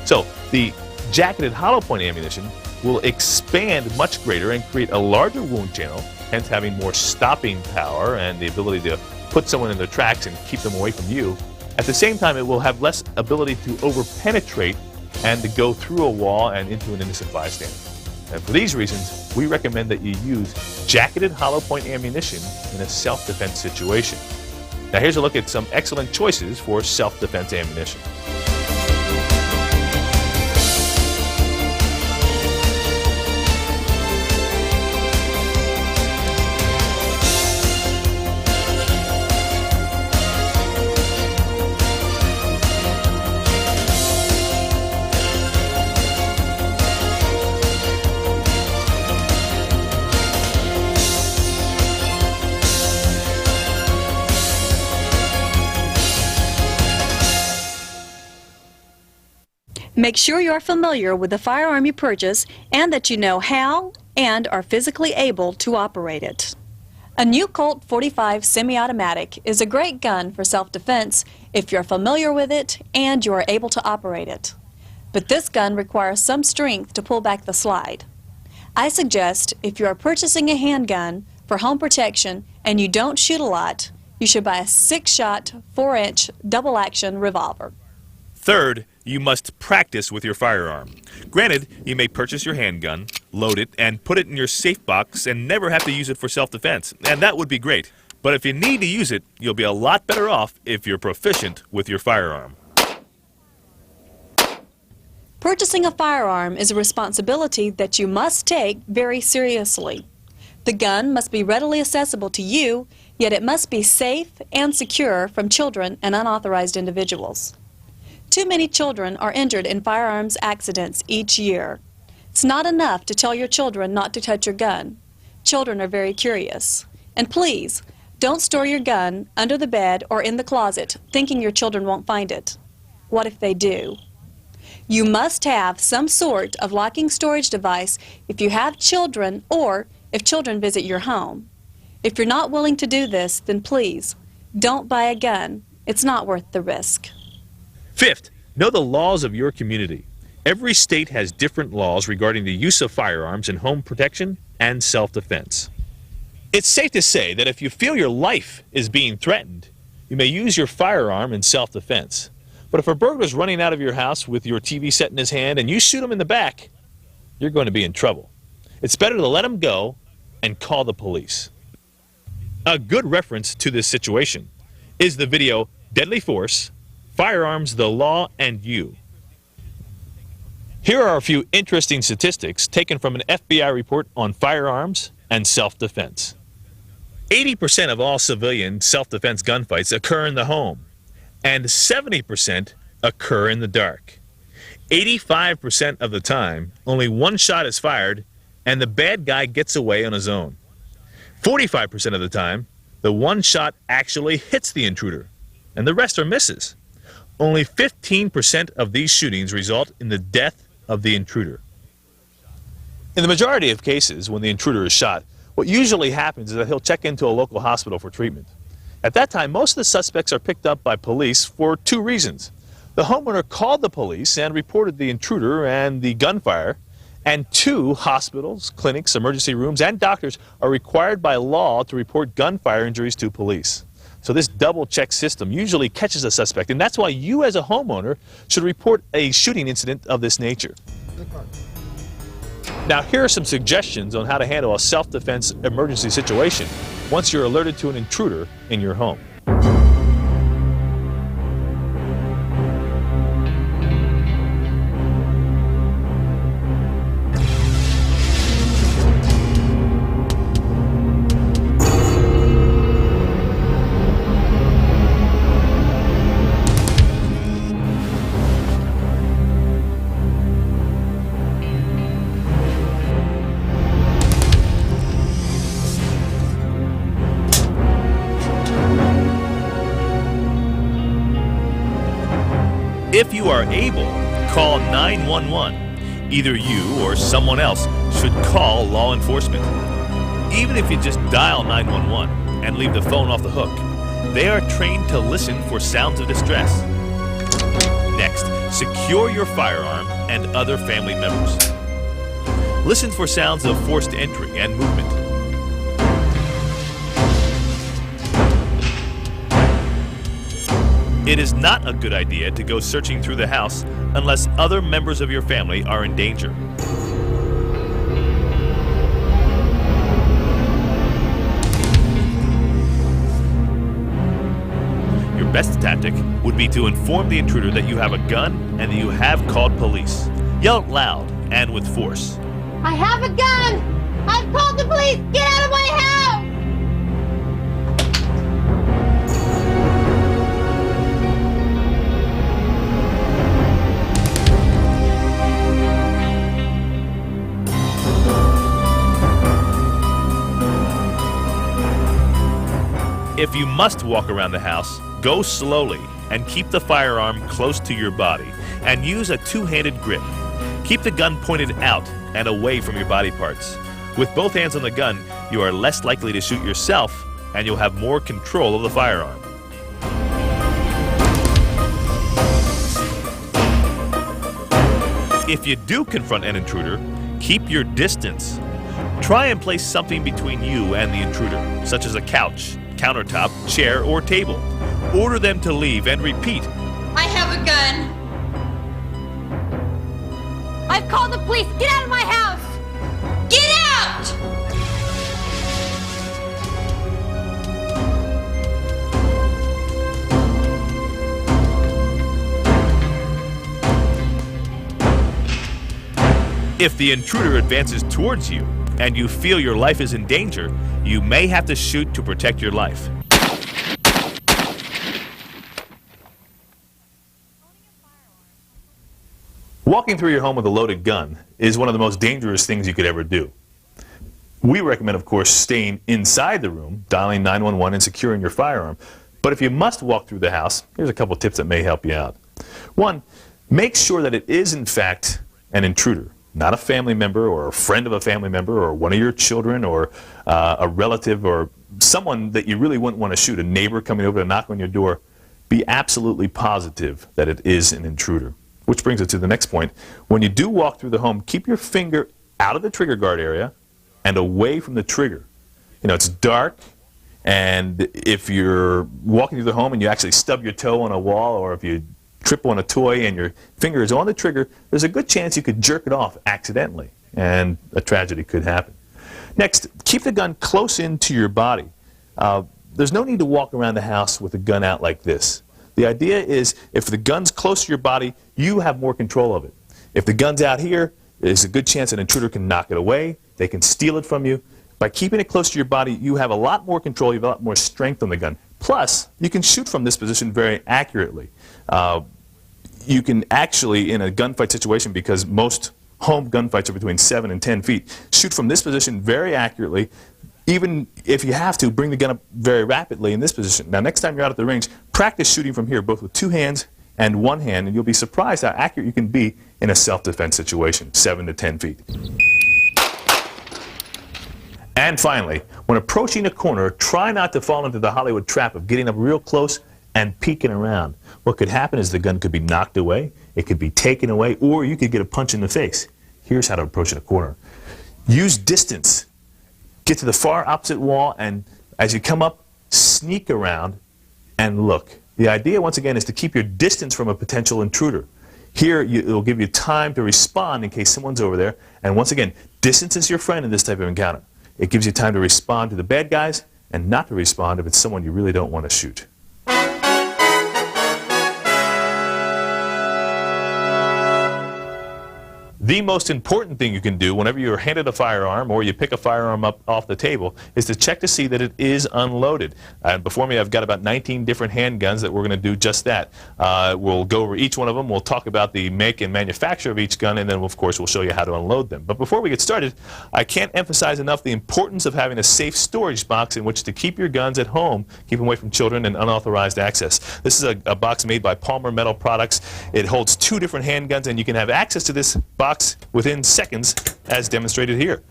So the jacketed hollow point ammunition will expand much greater and create a larger wound channel, hence having more stopping power and the ability to put someone in their tracks and keep them away from you. At the same time, it will have less ability to over-penetrate and to go through a wall and into an innocent bystander. And for these reasons, we recommend that you use jacketed hollow point ammunition in a self-defense situation. Now here's a look at some excellent choices for self-defense ammunition. Make sure you are familiar with the firearm you purchase and that you know how and are physically able to operate it. A new Colt 45 semi-automatic is a great gun for self-defense if you're familiar with it and you are able to operate it. But this gun requires some strength to pull back the slide. I suggest if you are purchasing a handgun for home protection and you don't shoot a lot, you should buy a 6-shot, 4-inch double-action revolver. Third, you must practice with your firearm. Granted, you may purchase your handgun, load it, and put it in your safe box and never have to use it for self-defense, and that would be great. But if you need to use it, you'll be a lot better off if you're proficient with your firearm. Purchasing a firearm is a responsibility that you must take very seriously. The gun must be readily accessible to you, yet it must be safe and secure from children and unauthorized individuals. Too many children are injured in firearms accidents each year. It's not enough to tell your children not to touch your gun. Children are very curious. And please, don't store your gun under the bed or in the closet thinking your children won't find it. What if they do? You must have some sort of locking storage device if you have children or if children visit your home. If you're not willing to do this, then please, don't buy a gun. It's not worth the risk. Fifth, know the laws of your community. Every state has different laws regarding the use of firearms in home protection and self-defense. It's safe to say that if you feel your life is being threatened, you may use your firearm in self-defense. But if a burglar's running out of your house with your TV set in his hand and you shoot him in the back, you're going to be in trouble. It's better to let him go and call the police. A good reference to this situation is the video Deadly Force, Firearms, the Law, and You. Here are a few interesting statistics taken from an FBI report on firearms and self-defense. 80% of all civilian self-defense gunfights occur in the home, and 70% occur in the dark. 85% of the time, only one shot is fired, and the bad guy gets away on his own. 45% of the time, the one shot actually hits the intruder, and the rest are misses. Only 15% of these shootings result in the death of the intruder. In the majority of cases, when the intruder is shot, what usually happens is that he'll check into a local hospital for treatment. At that time, most of the suspects are picked up by police for two reasons. The homeowner called the police and reported the intruder and the gunfire, and two, hospitals, clinics, emergency rooms, and doctors are required by law to report gunfire injuries to police. So this double-check system usually catches a suspect, and that's why you as a homeowner should report a shooting incident of this nature. Now, here are some suggestions on how to handle a self-defense emergency situation once you're alerted to an intruder in your home. If you are able, call 911. Either you or someone else should call law enforcement. Even if you just dial 911 and leave the phone off the hook, they are trained to listen for sounds of distress. Next, secure your firearm and other family members. Listen for sounds of forced entry and movement. It is not a good idea to go searching through the house unless other members of your family are in danger. Your best tactic would be to inform the intruder that you have a gun and that you have called police. Yell it loud and with force. I have a gun! I've called the police! Get out of my house! If you must walk around the house, go slowly and keep the firearm close to your body and use a two-handed grip. Keep the gun pointed out and away from your body parts. With both hands on the gun, you are less likely to shoot yourself and you'll have more control of the firearm. If you do confront an intruder, keep your distance. Try and place something between you and the intruder, such as a couch, countertop, chair, or table. Order them to leave and repeat. I have a gun. I've called the police. Get out of my house! Get out! If the intruder advances towards you and you feel your life is in danger, you may have to shoot to protect your life. Walking through your home with a loaded gun is one of the most dangerous things you could ever do. We recommend, of course, staying inside the room, dialing 911 and securing your firearm. But if you must walk through the house, here's a couple tips that may help you out. One, make sure that it is in fact an intruder. Not a family member or a friend of a family member or one of your children or a relative or someone that you really wouldn't want to shoot, a neighbor coming over to knock on your door. Be absolutely positive that it is an intruder. Which brings us to the next point. When you do walk through the home, keep your finger out of the trigger guard area and away from the trigger. You know, it's dark, and if you're walking through the home and you actually stub your toe on a wall, or if you trip on a toy and your finger is on the trigger, there's a good chance you could jerk it off accidentally, and a tragedy could happen. Next, keep the gun close into your body. There's no need to walk around the house with the gun out like this. The idea is if the gun's close to your body, you have more control of it. If the gun's out here, there's a good chance an intruder can knock it away. They can steal it from you. By keeping it close to your body, you have a lot more control, you have a lot more strength on the gun. Plus, you can shoot from this position very accurately. You can actually, in a gunfight situation, because most home gunfights are between 7 and 10 feet, shoot from this position very accurately. Even if you have to, bring the gun up very rapidly in this position. Now, next time you're out at the range, practice shooting from here, both with two hands and one hand, and you'll be surprised how accurate you can be in a self-defense situation, 7 to 10 feet. And finally, when approaching a corner, try not to fall into the Hollywood trap of getting up real close and peeking around. What could happen is the gun could be knocked away, it could be taken away, or you could get a punch in the face. Here's how to approach a corner. Use distance. Get to the far opposite wall, and as you come up, sneak around and look. The idea, once again, is to keep your distance from a potential intruder. Here, it'll give you time to respond in case someone's over there. And once again, distance is your friend in this type of encounter. It gives you time to respond to the bad guys and not to respond if it's someone you really don't want to shoot. The most important thing you can do whenever you're handed a firearm or you pick a firearm up off the table is to check to see that it is unloaded. And before me, I've got about 19 different handguns that we're going to do just that. We'll go over each one of them. We'll talk about the make and manufacture of each gun, and then, of course, we'll show you how to unload them. But before we get started, I can't emphasize enough the importance of having a safe storage box in which to keep your guns at home, keep them away from children and unauthorized access. This is a box made by Palmer Metal Products. It holds 2 different handguns, and you can have access to this box within seconds, as demonstrated here.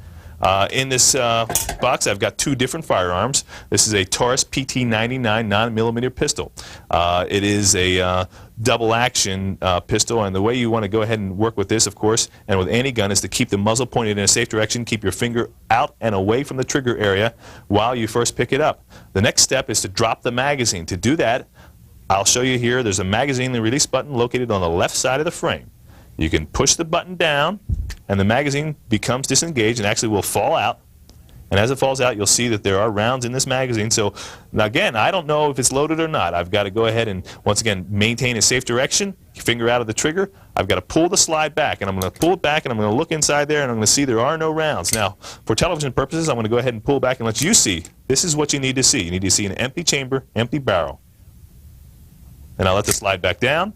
In this box, I've got 2 different firearms. This is a Taurus PT-99 9mm pistol. It is a double-action pistol, and the way you want to go ahead and work with this, of course, and with any gun, is to keep the muzzle pointed in a safe direction, keep your finger out and away from the trigger area while you first pick it up. The next step is to drop the magazine. To do that, I'll show you here. There's a magazine release button located on the left side of the frame. You can push the button down, and the magazine becomes disengaged and actually will fall out. And as it falls out, you'll see that there are rounds in this magazine. So, again, I don't know if it's loaded or not. I've got to go ahead and, once again, maintain a safe direction, finger out of the trigger. I've got to pull the slide back, and I'm going to pull it back, and I'm going to look inside there, and I'm going to see there are no rounds. Now, for television purposes, I'm going to go ahead and pull back and let you see. This is what you need to see. You need to see an empty chamber, empty barrel. And I'll let the slide back down.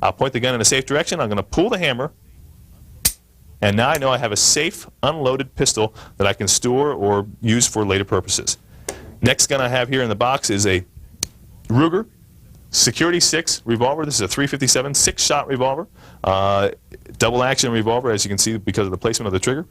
I'll point the gun in a safe direction. I'm going to pull the hammer, and now I know I have a safe, unloaded pistol that I can store or use for later purposes. Next gun I have here in the box is a Ruger Security 6 revolver. This is a .357 6-shot revolver, double-action revolver, as you can see because of the placement of the trigger.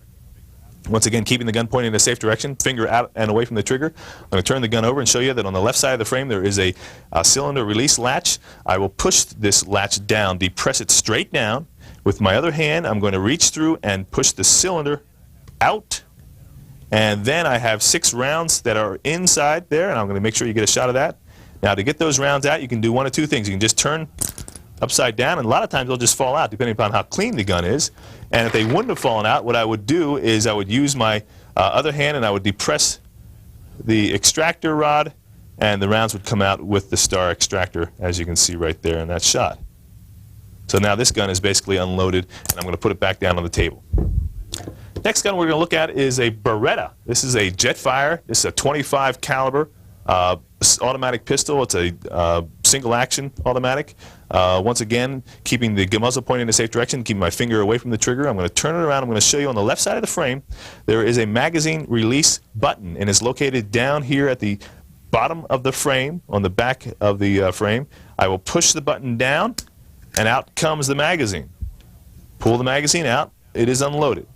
Once again, keeping the gun pointed in a safe direction, finger out and away from the trigger. I'm going to turn the gun over and show you that on the left side of the frame there is a cylinder release latch. I will push this latch down, depress it straight down. With my other hand, I'm going to reach through and push the cylinder out. And then I have 6 rounds that are inside there, and I'm going to make sure you get a shot of that. Now, to get those rounds out, you can do one of 2 things. You can just turn upside down, and a lot of times they'll just fall out, depending upon how clean the gun is. And if they wouldn't have fallen out, what I would do is I would use my other hand and I would depress the extractor rod, and the rounds would come out with the star extractor, as you can see right there in that shot. So now this gun is basically unloaded, and I'm going to put it back down on the table. Next gun we're going to look at is a Beretta. This is a Jetfire. This is a .25 caliber automatic pistol. It's a single-action automatic. Once again, keeping the muzzle pointed in a safe direction, keeping my finger away from the trigger. I'm going to turn it around. I'm going to show you on the left side of the frame. There is a magazine release button, and it's located down here at the bottom of the frame, on the back of the frame. I will push the button down, and out comes the magazine. Pull the magazine out. It is unloaded.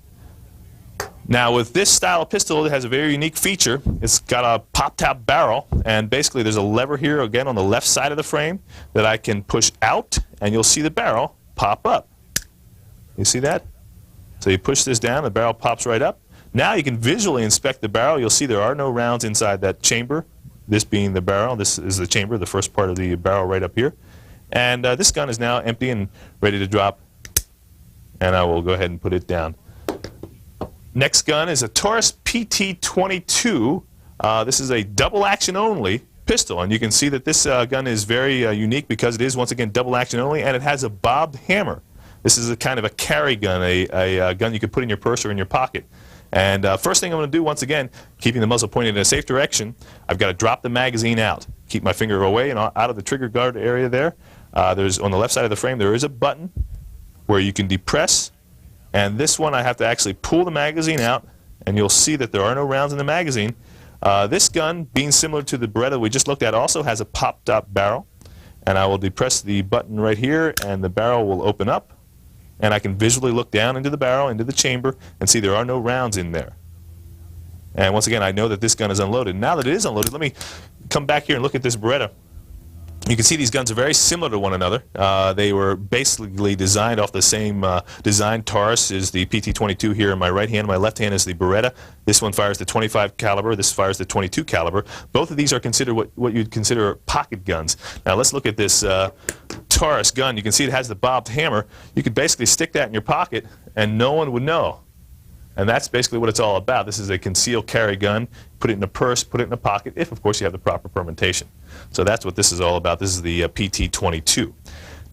Now, with this style of pistol, it has a very unique feature. It's got a pop-top barrel, and basically there's a lever here, again, on the left side of the frame that I can push out, and you'll see the barrel pop up. You see that? So you push this down, the barrel pops right up. Now you can visually inspect the barrel. You'll see there are no rounds inside that chamber, this being the barrel. This is the chamber, the first part of the barrel right up here. And this gun is now empty and ready to drop, and I will go ahead and put it down. Next gun is a Taurus PT-22. This is a double action only pistol, and you can see that this gun is very unique because it is, once again, double action only, and it has a bobbed hammer. This is a kind of a carry gun, a gun you could put in your purse or in your pocket. And first thing I'm going to do, once again, keeping the muzzle pointed in a safe direction, I've got to drop the magazine out. Keep my finger away and out of the trigger guard area there. There's, on the left side of the frame, there is a button where you can depress. And this one I have to actually pull the magazine out, and you'll see that there are no rounds in the magazine. This gun, being similar to the Beretta we just looked at, also has a pop-top barrel. And I will depress the button right here, and the barrel will open up. And I can visually look down into the barrel, into the chamber, and see there are no rounds in there. And once again, I know that this gun is unloaded. Now that it is unloaded, let me come back here and look at this Beretta. You can see these guns are very similar to one another. They were basically designed off the same design. Taurus is the PT-22 here in my right hand. My left hand is the Beretta. This one fires the .25 caliber. This fires the .22 caliber. Both of these are considered what you'd consider pocket guns. Now let's look at this Taurus gun. You can see it has the bobbed hammer. You could basically stick that in your pocket and no one would know. And that's basically what it's all about. This is a concealed carry gun. Put it in a purse, put it in a pocket, if of course you have the proper permutation. So that's what this is all about. This is the PT-22.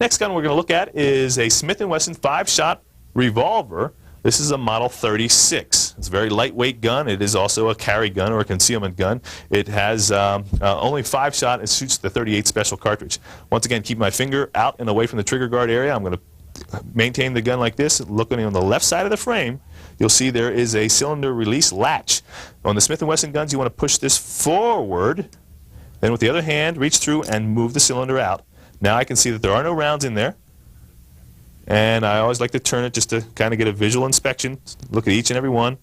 Next gun we're going to look at is a Smith & Wesson 5-shot revolver. This is a model 36. It's a very lightweight gun. It is also a carry gun or a concealment gun. It has only 5-shot. It shoots the 38 special cartridge. Once again, keep my finger out and away from the trigger guard area. I'm going to maintain the gun like this. Looking on the left side of the frame, you'll see there is a cylinder release latch. On the Smith & Wesson guns, you want to push this forward. Then with the other hand, reach through and move the cylinder out. Now I can see that there are no rounds in there. And I always like to turn it just to kind of get a visual inspection, look at each and every one.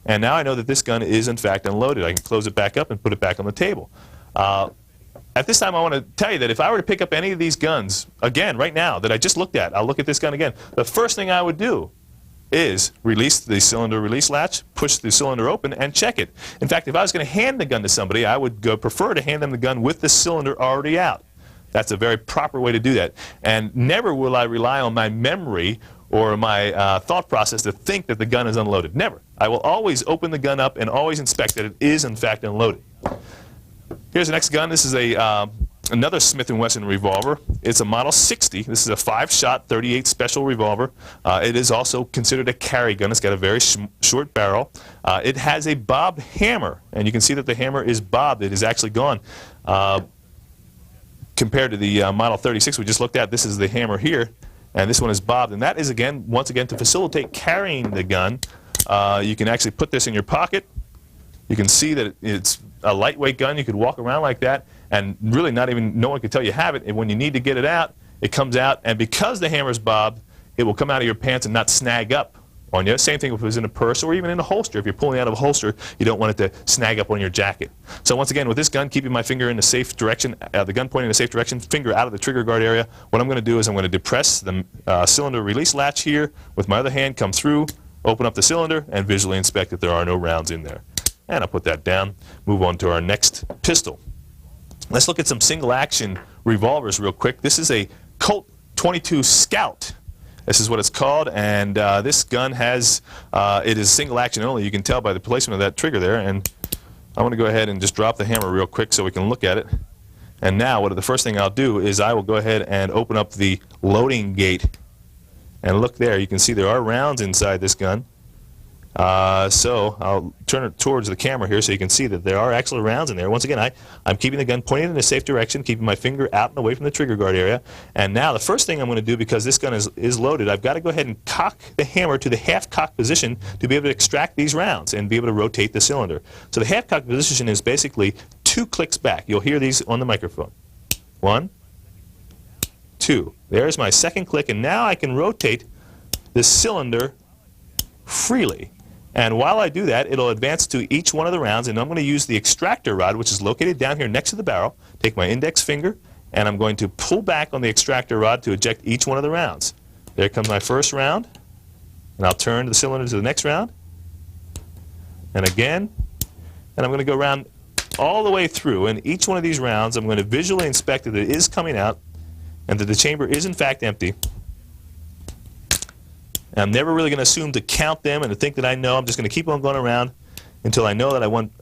And now I know that this gun is in fact unloaded. I can close it back up and put it back on the table. At this time I want to tell you that if I were to pick up any of these guns, again, right now, that I just looked at, I'll look at this gun again. The first thing I would do is release the cylinder release latch, push the cylinder open, and check it. In fact, if I was going to hand the gun to somebody, I would prefer to hand them the gun with the cylinder already out. That's a very proper way to do that. And never will I rely on my memory or my thought process to think that the gun is unloaded. Never. I will always open the gun up and always inspect that it is in fact unloaded. Here's the next gun. This is another Smith & Wesson revolver. It's a Model 60. This is a 5-shot 38 special revolver. It is also considered a carry gun. It's got a very short barrel. It has a bobbed hammer, and you can see that the hammer is bobbed. It is actually gone. Compared to the Model 36 we just looked at, this is the hammer here, and this one is bobbed. And that is, once again, to facilitate carrying the gun. You can actually put this in your pocket. You can see that it's a lightweight gun. You could walk around like that, and really no one could tell you have it. And when you need to get it out, it comes out. And because the hammer's bobbed, it will come out of your pants and not snag up on you. Same thing if it was in a purse or even in a holster. If you're pulling out of a holster, you don't want it to snag up on your jacket. So once again, with this gun, keeping my finger in the safe direction, the gun pointing in a safe direction, finger out of the trigger guard area, what I'm going to do is I'm going to depress the cylinder release latch here with my other hand, come through, open up the cylinder, and visually inspect that there are no rounds in there. And I'll put that down, move on to our next pistol. Let's look at some single action revolvers real quick. This is a Colt 22 Scout. This is what it's called, and this gun has, it is single action only. You can tell by the placement of that trigger there, and I'm going to go ahead and just drop the hammer real quick so we can look at it. And now the first thing I'll do is I will go ahead and open up the loading gate, and look there. You can see there are rounds inside this gun. So I'll turn it towards the camera here so you can see that there are actual rounds in there. Once again, I'm keeping the gun pointed in a safe direction, keeping my finger out and away from the trigger guard area. And now the first thing I'm going to do, because this gun is loaded, I've got to go ahead and cock the hammer to the half-cock position to be able to extract these rounds and be able to rotate the cylinder. So the half-cock position is basically 2 clicks back. You'll hear these on the microphone. 1, 2. There's my second click, and now I can rotate the cylinder freely. And while I do that, it'll advance to each one of the rounds, and I'm going to use the extractor rod, which is located down here next to the barrel, take my index finger, and I'm going to pull back on the extractor rod to eject each one of the rounds. There comes my first round, and I'll turn the cylinder to the next round, and again, and I'm going to go around all the way through, and each one of these rounds I'm going to visually inspect that it is coming out, and that the chamber is in fact empty. And I'm never really going to assume to count them and to think that I know. I'm just going to keep on going around until I know that I went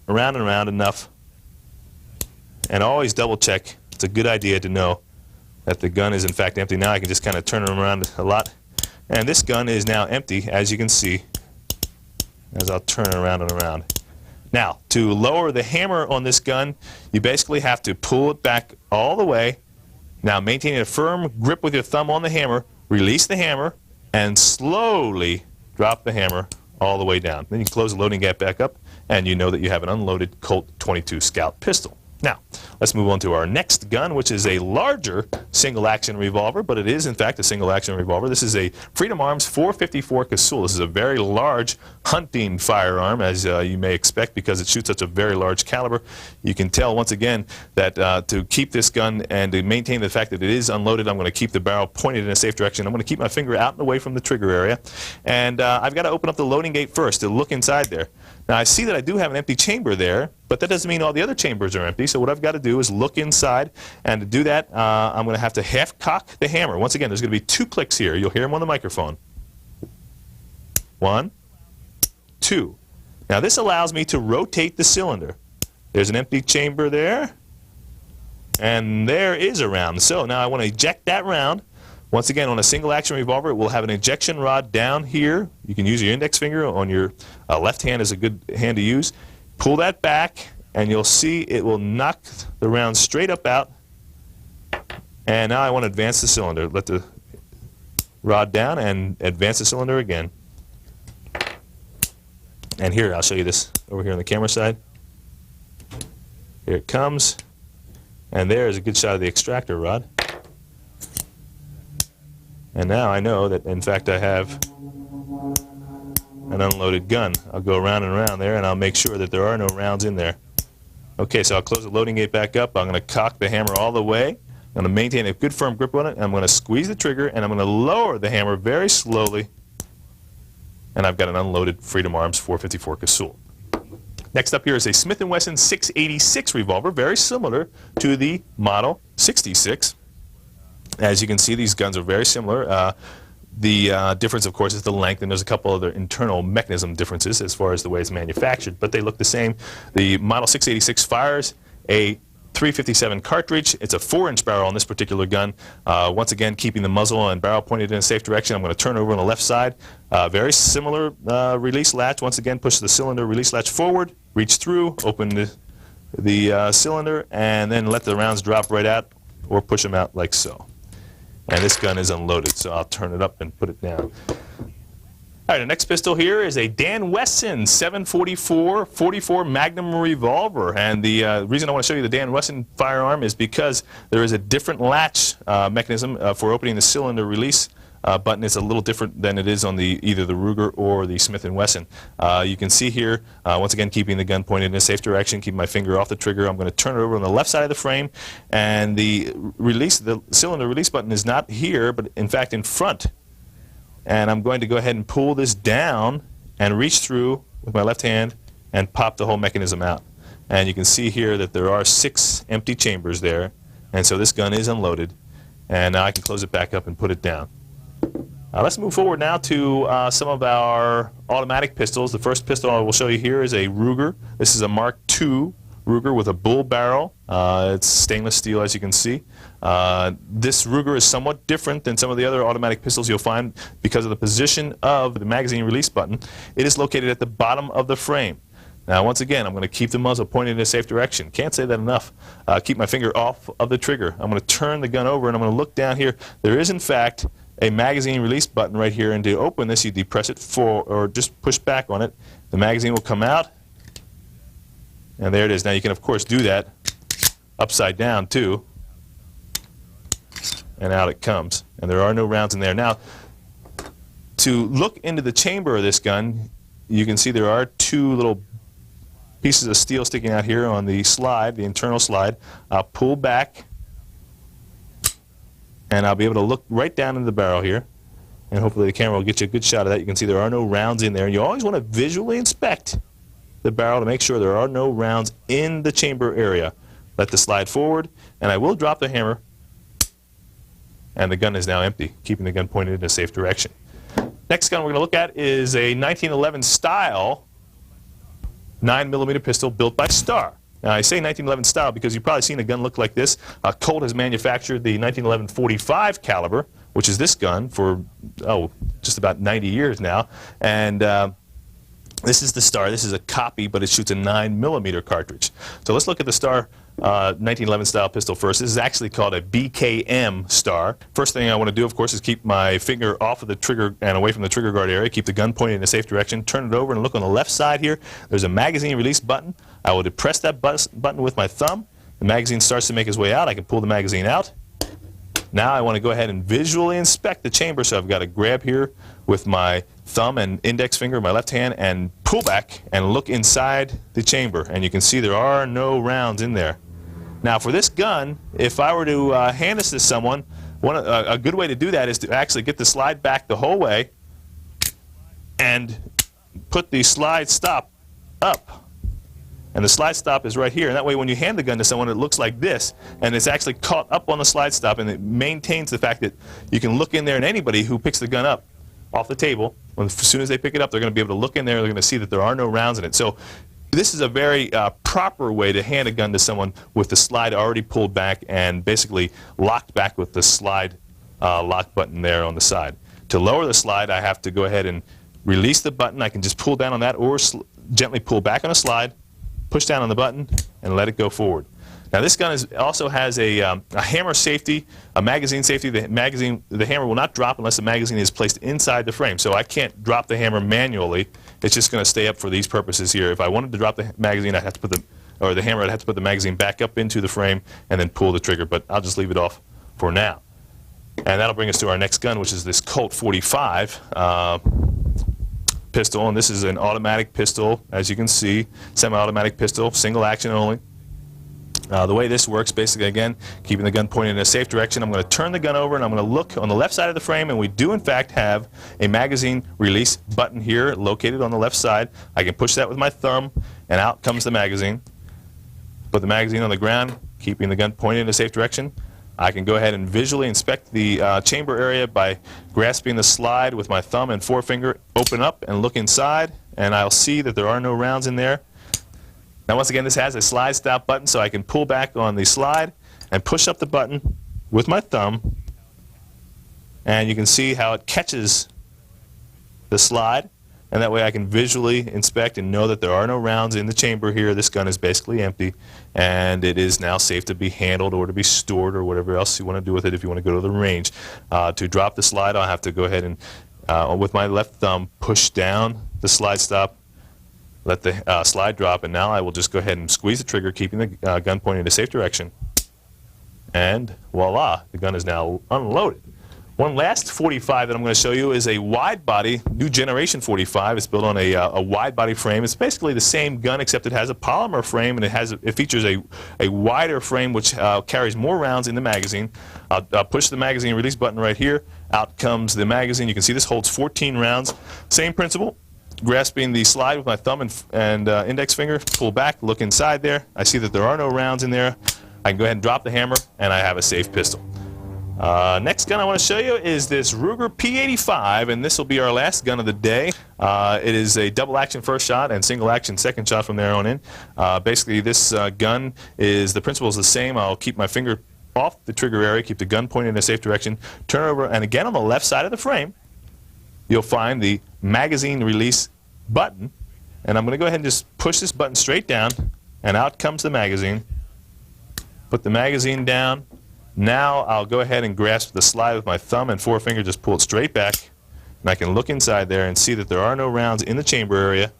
around and around enough. And always double check. It's a good idea to know that the gun is in fact empty. Now I can just kind of turn it around a lot. And this gun is now empty, as you can see, as I'll turn it around and around. Now, to lower the hammer on this gun, you basically have to pull it back all the way. Now, maintaining a firm grip with your thumb on the hammer, release the hammer, and slowly drop the hammer all the way down. Then you can close the loading gate back up, and you know that you have an unloaded Colt 22 Scout pistol. Now, let's move on to our next gun, which is a larger single-action revolver, but it is, in fact, a single-action revolver. This is a Freedom Arms 454 Casull. This is a very large hunting firearm, as you may expect, because it shoots such a very large caliber. You can tell, once again, that to keep this gun and to maintain the fact that it is unloaded, I'm going to keep the barrel pointed in a safe direction. I'm going to keep my finger out and away from the trigger area. And I've got to open up the loading gate first to look inside there. Now I see that I do have an empty chamber there, but that doesn't mean all the other chambers are empty. So what I've got to do is look inside, and to do that, I'm going to have to half cock the hammer. Once again, there's going to be 2 clicks here. You'll hear them on the microphone. 1, 2. Now this allows me to rotate the cylinder. There's an empty chamber there, and there is a round. So now I want to eject that round. Once again, on a single action revolver, it will have an ejection rod down here. You can use your index finger on your left hand is a good hand to use. Pull that back, and you'll see it will knock the round straight up out. And now I want to advance the cylinder. Let the rod down and advance the cylinder again. And here, I'll show you this over here on the camera side. Here it comes. And there is a good shot of the extractor rod. And now I know that, in fact, I have an unloaded gun. I'll go around and around there, and I'll make sure that there are no rounds in there. Okay, so I'll close the loading gate back up. I'm going to cock the hammer all the way. I'm going to maintain a good firm grip on it. I'm going to squeeze the trigger, and I'm going to lower the hammer very slowly. And I've got an unloaded Freedom Arms 454 Casull. Next up here is a Smith & Wesson 686 revolver, very similar to the Model 66. As you can see, these guns are very similar. The difference, of course, is the length, and there's a couple other internal mechanism differences as far as the way it's manufactured, but they look the same. The Model 686 fires a .357 cartridge. It's a 4-inch barrel on this particular gun. Once again, keeping the muzzle and barrel pointed in a safe direction. I'm going to turn over on the left side. Very similar release latch. Once again, push the cylinder release latch forward, reach through, open the cylinder, and then let the rounds drop right out or push them out like so. And this gun is unloaded, so I'll turn it up and put it down. All right, the next pistol here is a Dan Wesson 744 44 Magnum revolver. And the reason I want to show you the Dan Wesson firearm is because there is a different latch mechanism for opening the cylinder release button. It's a little different than it is on either the Ruger or the Smith & Wesson. You can see here, once again, keeping the gun pointed in a safe direction, keeping my finger off the trigger. I'm going to turn it over on the left side of the frame, and the cylinder release button is not here, but in fact in front. And I'm going to go ahead and pull this down and reach through with my left hand and pop the whole mechanism out. And you can see here that there are 6 empty chambers there, and so this gun is unloaded. And now I can close it back up and put it down. Let's move forward now to some of our automatic pistols. The first pistol I will show you here is a Ruger. This is a Mark II Ruger with a bull barrel. It's stainless steel, as you can see. This Ruger is somewhat different than some of the other automatic pistols you'll find because of the position of the magazine release button. It is located at the bottom of the frame. Now, once again, I'm going to keep the muzzle pointed in a safe direction. Can't say that enough. Keep my finger off of the trigger. I'm going to turn the gun over, and I'm going to look down here. There is, in fact, a magazine release button right here, and to open this, you depress it forward or just push back on it. The magazine will come out, and there it is. Now, you can, of course, do that upside down, too, and out it comes. And there are no rounds in there. Now, to look into the chamber of this gun, you can see there are 2 little pieces of steel sticking out here on the slide, the internal slide. I'll pull back, and I'll be able to look right down into the barrel here, and hopefully the camera will get you a good shot of that. You can see there are no rounds in there. You always want to visually inspect the barrel to make sure there are no rounds in the chamber area. Let the slide forward, and I will drop the hammer, and the gun is now empty, keeping the gun pointed in a safe direction. Next gun we're going to look at is a 1911 style 9mm pistol built by Star. Now, I say 1911 style because you've probably seen a gun look like this. Colt has manufactured the 1911 .45 caliber, which is this gun, for just about 90 years now. And this is the Star. This is a copy, but it shoots a 9mm cartridge. So let's look at the Star 1911 style pistol first. This is actually called a BKM Star. First thing I want to do, of course, is keep my finger off of the trigger and away from the trigger guard area. Keep the gun pointed in a safe direction. Turn it over and look on the left side here. There's a magazine release button. I will depress that button with my thumb. The magazine starts to make its way out. I can pull the magazine out. Now I want to go ahead and visually inspect the chamber, so I've got to grab here with my thumb and index finger, my left hand, and pull back and look inside the chamber. And you can see there are no rounds in there. Now, for this gun, if I were to hand this to someone, a good way to do that is to actually get the slide back the whole way and put the slide stop up. And the slide stop is right here. And that way when you hand the gun to someone, it looks like this. And it's actually caught up on the slide stop, and it maintains the fact that you can look in there, and anybody who picks the gun up off the table, as soon as they pick it up, they're going to be able to look in there. They're going to see that there are no rounds in it. So this is a very proper way to hand a gun to someone with the slide already pulled back and basically locked back with the slide lock button there on the side. To lower the slide, I have to go ahead and release the button. I can just pull down on that or gently pull back on a slide, push down on the button, and let it go forward. Now this gun also has a hammer safety, a magazine safety. The hammer will not drop unless the magazine is placed inside the frame. So I can't drop the hammer manually. It's just going to stay up for these purposes here. If I wanted to drop the magazine, I'd have to put the hammer, I'd have to put the magazine back up into the frame and then pull the trigger. But I'll just leave it off for now. And that'll bring us to our next gun, which is this Colt 45. Pistol, and this is an automatic pistol, as you can see, semi-automatic pistol, single action only. The way this works, basically, again, keeping the gun pointed in a safe direction, I'm going to turn the gun over and I'm going to look on the left side of the frame, and we do in fact have a magazine release button here located on the left side. I can push that with my thumb and out comes the magazine. Put the magazine on the ground, keeping the gun pointed in a safe direction. I can go ahead and visually inspect the chamber area by grasping the slide with my thumb and forefinger, open up and look inside, and I'll see that there are no rounds in there. Now once again, this has a slide stop button, so I can pull back on the slide and push up the button with my thumb, and you can see how it catches the slide, and that way I can visually inspect and know that there are no rounds in the chamber here. This gun is basically empty, and it is now safe to be handled or to be stored or whatever else you want to do with it if you want to go to the range. To drop the slide, I'll have to go ahead and, with my left thumb, push down the slide stop, let the slide drop, and now I will just go ahead and squeeze the trigger, keeping the gun pointed in a safe direction. And voila, the gun is now unloaded. One last 45 that I'm going to show you is a wide body, new generation 45. It's built on a wide body frame. It's basically the same gun, except it has a polymer frame, and it features a wider frame which carries more rounds in the magazine. I'll push the magazine release button right here. Out comes the magazine. You can see this holds 14 rounds. Same principle. Grasping the slide with my thumb and index finger, pull back, look inside there. I see that there are no rounds in there. I can go ahead and drop the hammer, and I have a safe pistol. Next gun I want to show you is this Ruger P85, and this will be our last gun of the day. It is a double action first shot and single action second shot from there on in. Basically this gun the principle is the same. I'll keep my finger off the trigger area, keep the gun pointed in a safe direction, turn over, and again on the left side of the frame you'll find the magazine release button, and I'm going to go ahead and just push this button straight down, and out comes the magazine. Put the magazine down. Now I'll go ahead and grasp the slide with my thumb and forefinger, just pull it straight back, and I can look inside there and see that there are no rounds in the chamber area.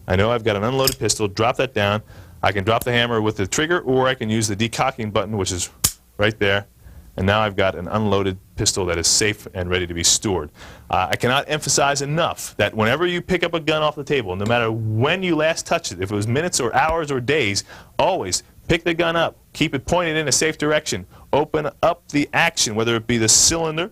I know I've got an unloaded pistol. Drop that down. I can drop the hammer with the trigger, or I can use the decocking button, which is right there. And now I've got an unloaded pistol that is safe and ready to be stored. I cannot emphasize enough that whenever you pick up a gun off the table, no matter when you last touched it, if it was minutes or hours or days, always pick the gun up, keep it pointed in a safe direction, open up the action, whether it be the cylinder,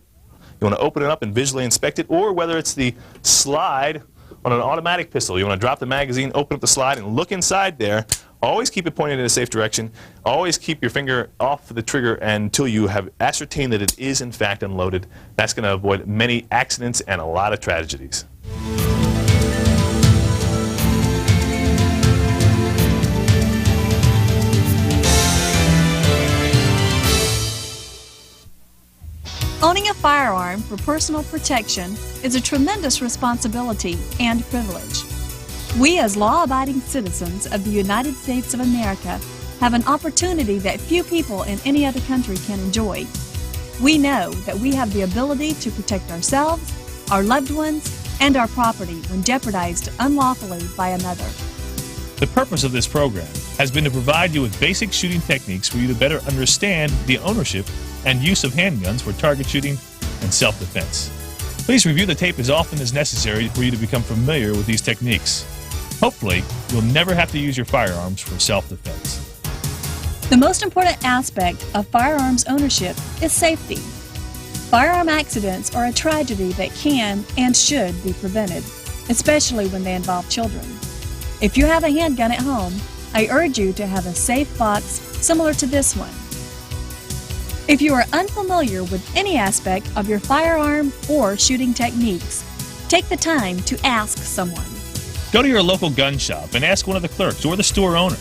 you want to open it up and visually inspect it, or whether it's the slide on an automatic pistol. You want to drop the magazine, open up the slide, and look inside there. Always keep it pointed in a safe direction. Always keep your finger off the trigger until you have ascertained that it is in fact unloaded. That's going to avoid many accidents and a lot of tragedies. Owning a firearm for personal protection is a tremendous responsibility and privilege. We as law-abiding citizens of the United States of America have an opportunity that few people in any other country can enjoy. We know that we have the ability to protect ourselves, our loved ones, and our property when jeopardized unlawfully by another. The purpose of this program has been to provide you with basic shooting techniques for you to better understand the ownership and use of handguns for target shooting and self-defense. Please review the tape as often as necessary for you to become familiar with these techniques. Hopefully, you'll never have to use your firearms for self-defense. The most important aspect of firearms ownership is safety. Firearm accidents are a tragedy that can and should be prevented, especially when they involve children. If you have a handgun at home, I urge you to have a safe box similar to this one. If you are unfamiliar with any aspect of your firearm or shooting techniques, take the time to ask someone. Go to your local gun shop and ask one of the clerks or the store owner.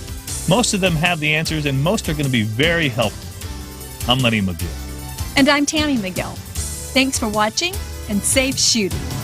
Most of them have the answers, and most are going to be very helpful. I'm Lenny McGill. And I'm Tammy McGill. Thanks for watching, and safe shooting.